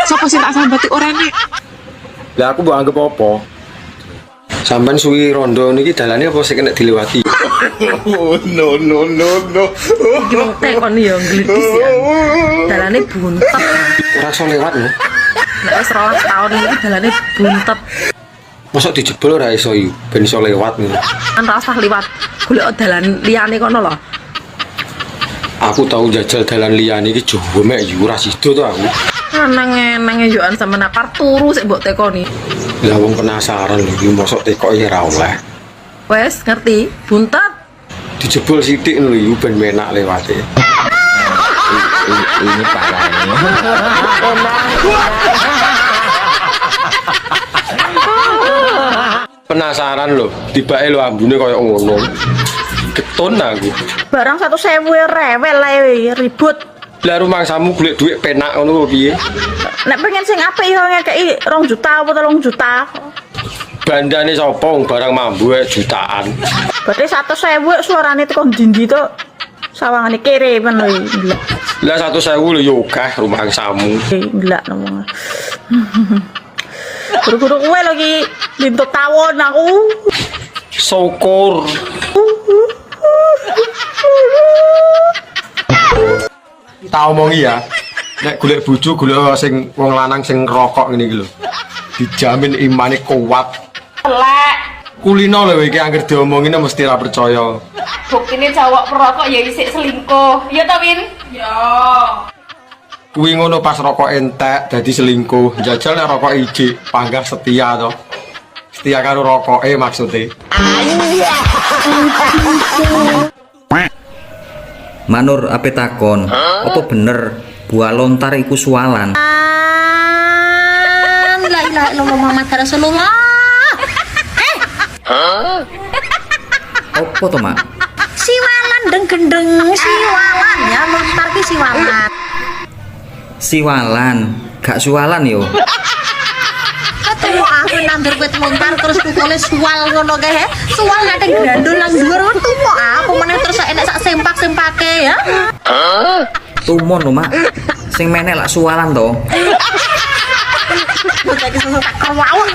B: Sapa sing tak sambati ora enek?
L: Lah aku mbok anggap apa? Sampeyan suwi rondo niki dalane apa sing kena dilewati?
I: No.
G: Tekon yo nglitis ya. Dalane buntet.
L: Ora iso lewat lho.
G: Nek wis 12 tahun iki dalane buntet.
L: Mosok dijebol ora iso iki ben iso lewat ngono.
G: Kan ora usah liwat golek dalan liyane kono lho.
L: Aku tau jajal dalan liyane iki jowo mek yo ora sida to aku.
G: Nang yoan sama nakar turu sik mbok tekoni.
L: Lah wong penasaran lho iki mosok tekoki ora oleh.
G: Wes ngerti, buntet.
L: Dijebol sithik lho iki ben menak lewate.
D: Ini parah ini.
L: Penasaran loh, tiba lo ambune koyo ngono. Ketun aku.
G: Barang 1.000 rewel ae ribut.
L: Lah rumah samu golek duit penak ngono piye?
G: Nek pengen sing apik yo ngekeki 2 juta apa 3 juta.
L: Bandane sapa wong barang mambu jutaan.
G: Berarti 100.000 suarane teko ndi to? Sawangane kere men lho.
L: Lah 100.000 lho yo akeh rumah samu.
G: Ndelak ngomong. Guru-guru kowe lho iki lintut tawon aku.
L: Syukur. Tak omongi ya, nek golek bojo golek sing wong lanang sing rokok ngene iki lho. Dijamin imane kuat.
K: Elek.
L: Kulino lho iki anggere diomongine mesti ra percaya.
K: Buktine cowok perokok ya isik selingkuh. Ya ta, Win? Ya.
L: Kuwi ngono pas rokok entek dadi selingkuh. Jajal nek rokok ijik panggah setia to. Setia karo rokoke maksude.
C: Manur ape takon, apa bener buah lontar iku sualan?
R: La ilaha illallah Muhammad Rasulullah.
C: Apa to, Mak?
R: Siwalan gendeng siwalan ya lontar ki siwalan.
C: Siwalan, gak sualan yo.
R: Ketemu aku nandur kuwi lontar terus kukune suwal ngono kae. Suwal gak teng grandul nang dhuwur tumo aku meneh terus enek sak sempak-sempake ya.
C: Tumon lho, Mak. Sing menek lak sualan to.
R: Saiki sesuk tak kawawak.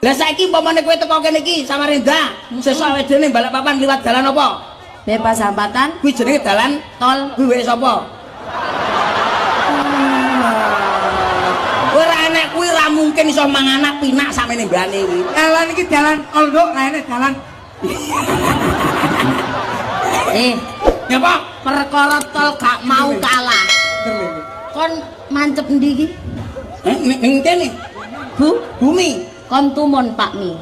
E: Lah saiki umpamane kowe teko kene iki Samarinda, sesuk wedene balap papan liwat dalan apa? Bebas hambatan. Kuwi jenenge dalan tol. Kuwi sapa? Ora enek kuwi ra mungkin iso manganak pinak sakmene mbane iki. Dalan iki dalan tol nduk, ra enek dalan. Ya apa?
K: Perkara tol gak mau kalah. Kon mancep ndi iki?
E: Ning kene. Bumi.
K: Kon tumon Pak Mi.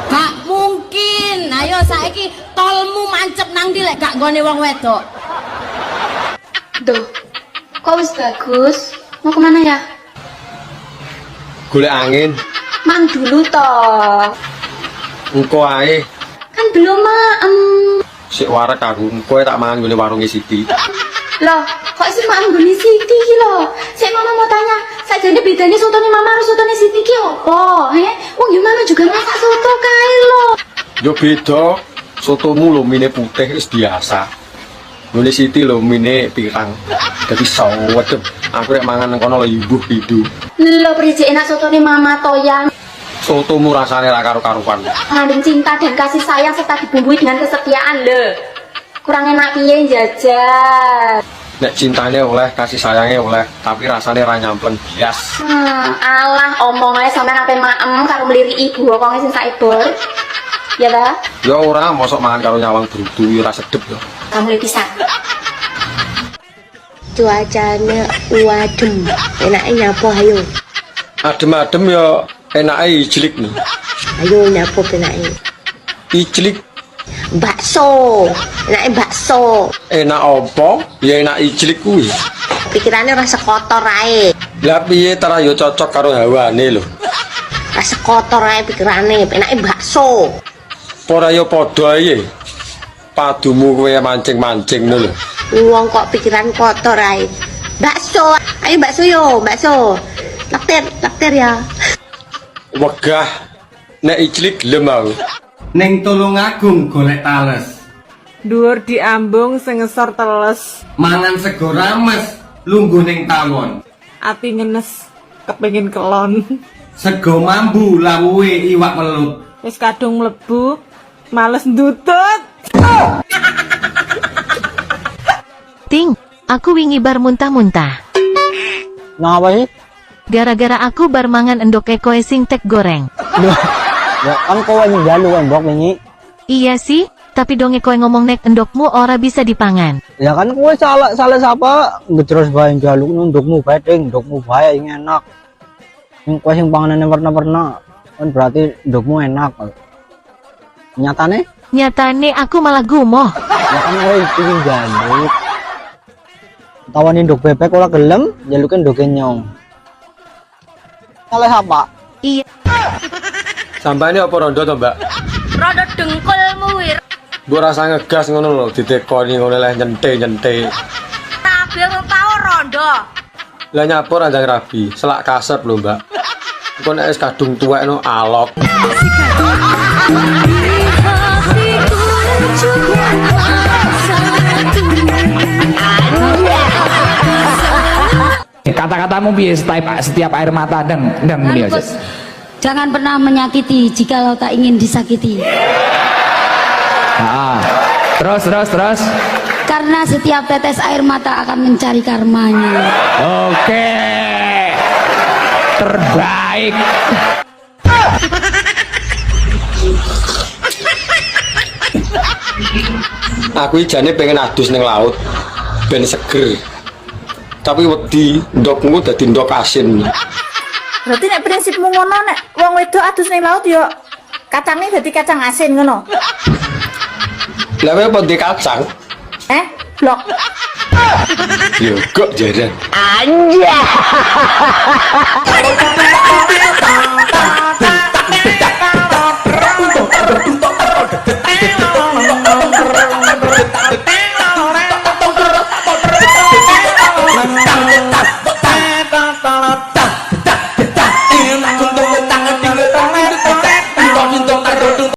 K: Gak mungkin. Ayo saiki tolmu mancep nang ndi lek gak nggone wong wedok.
T: Duh, kok wis bagus? Mau kemana ya?
L: Golek angin.
T: Mang dulu toh.
L: Engko ae.
T: Kan belum maem.
L: Sik warek aku, kowe tak mangan ngene warunge Siti.
T: Loh, kok sih maem guni Siti ki loh? Saya mama mau tanya, sajane bedane sotone mama karo sotone Siti ki opo? Wong yo mama juga masak soto kae loh.
L: Yo beda. Sotomu lho mine putih wis biasa. Ngene Siti lho mine pirang. Dadi sawedep. Aku rek mangan nang kono lho imbuh pidu.
T: Lho prije enak sotone mama toyang.
L: Sotomu rasane ra karo-karuan.
T: Mengandung cinta dan kasih sayang serta dibumbui dengan kesetiaan lho. Kurang enak piye jajan.
L: Nek cintane oleh, kasih sayangnya oleh, tapi rasanya ra nyampleng bias.
T: Alah omongane sampean ape maem karo mliri ibu wong sing saibor. Ya ta?
L: Ya ora mosok mangan karo nyawang brutu ya ora sedep ya.
T: Kamu pisan.
P: Cuacanya wadem, enaknya nyapo ayo.
L: Adem-adem ya enake ijlik nih.
P: Ayo nyapo enaknya.
L: Ijlik
P: bakso, enaknya bakso.
L: Enak apa? Ya enak ijlik kuwi.
P: Pikirannya rasa kotor ae.
L: Lah piye tara ya cocok karo hawane lho.
P: Rasa kotor ae pikirane, enaknya bakso.
L: Ora ya padha ae. Padumu kowe mancing-mancing ngono lho.
P: Wong kok pikiran kotor ae. Bakso, ayo bakso yo, bakso. Laktir ya.
L: Wegah nek ijlik gelem aku.
U: Ning Tulungagung golek tales.
W: Dhuwur diambung sing ngesor teles.
U: Mangan sego rames, lungguh ning tawon.
W: Ati ngenes, kepengin kelon.
U: Sego mambu lawuhe iwak welut.
W: Wis kadung mlebu, males ndutut.
Y: Ting, aku wingi bar muntah-muntah.
Z: Napa sih?
Y: Gara-gara aku bar mangan endok koe sing tek goreng.
Z: Ya kan kowe njalu endok wingi.
Y: Iya sih, tapi donge koe ngomong nek endokmu ora bisa dipangan.
Z: Ya kan kowe salah siapa? Terus bae njaluk endokmu bae ting, endokmu bae sing enak. Sing kowe sing panganane warna-warna kan berarti endokmu enak. Nyatane?
Y: Nyatane aku malah gumoh.
Z: Nyatane kowe pengin jaluk. Tawani ndok bebek ora gelem, jaluke ndoke nyong. Salah apa?
Y: Iya.
L: Sampai ini apa rondo to, Mbak?
R: Rodo dengkulmu wir.
L: Mbok rasa ngegas ngono lho, ditekoni ngono leh nyente.
R: Tapi wong tau rondo.
L: Lah nyapur anjang rabi, selak kasep lho, Mbak. Engko nek wis kadung tuwek no alok.
F: Kata-katamu piye setiap air mata dan beliau.
K: Jangan pernah menyakiti jikalau tak ingin disakiti.
F: Terus.
K: Karena setiap tetes air mata akan mencari karmanya.
F: Oke. Terbaik.
L: Aku jane pengen adus ning laut ben seger. Tapi wedi ndokmu dadi ndok asin.
R: Berarti nek prinsipmu ngono nek wong wedok adus ning laut yo kacangnya dadi kacang asin ngono.
L: Lah kowe apa ndek kacang?
R: Blok.
L: Yo kok jaran.
R: Anjay.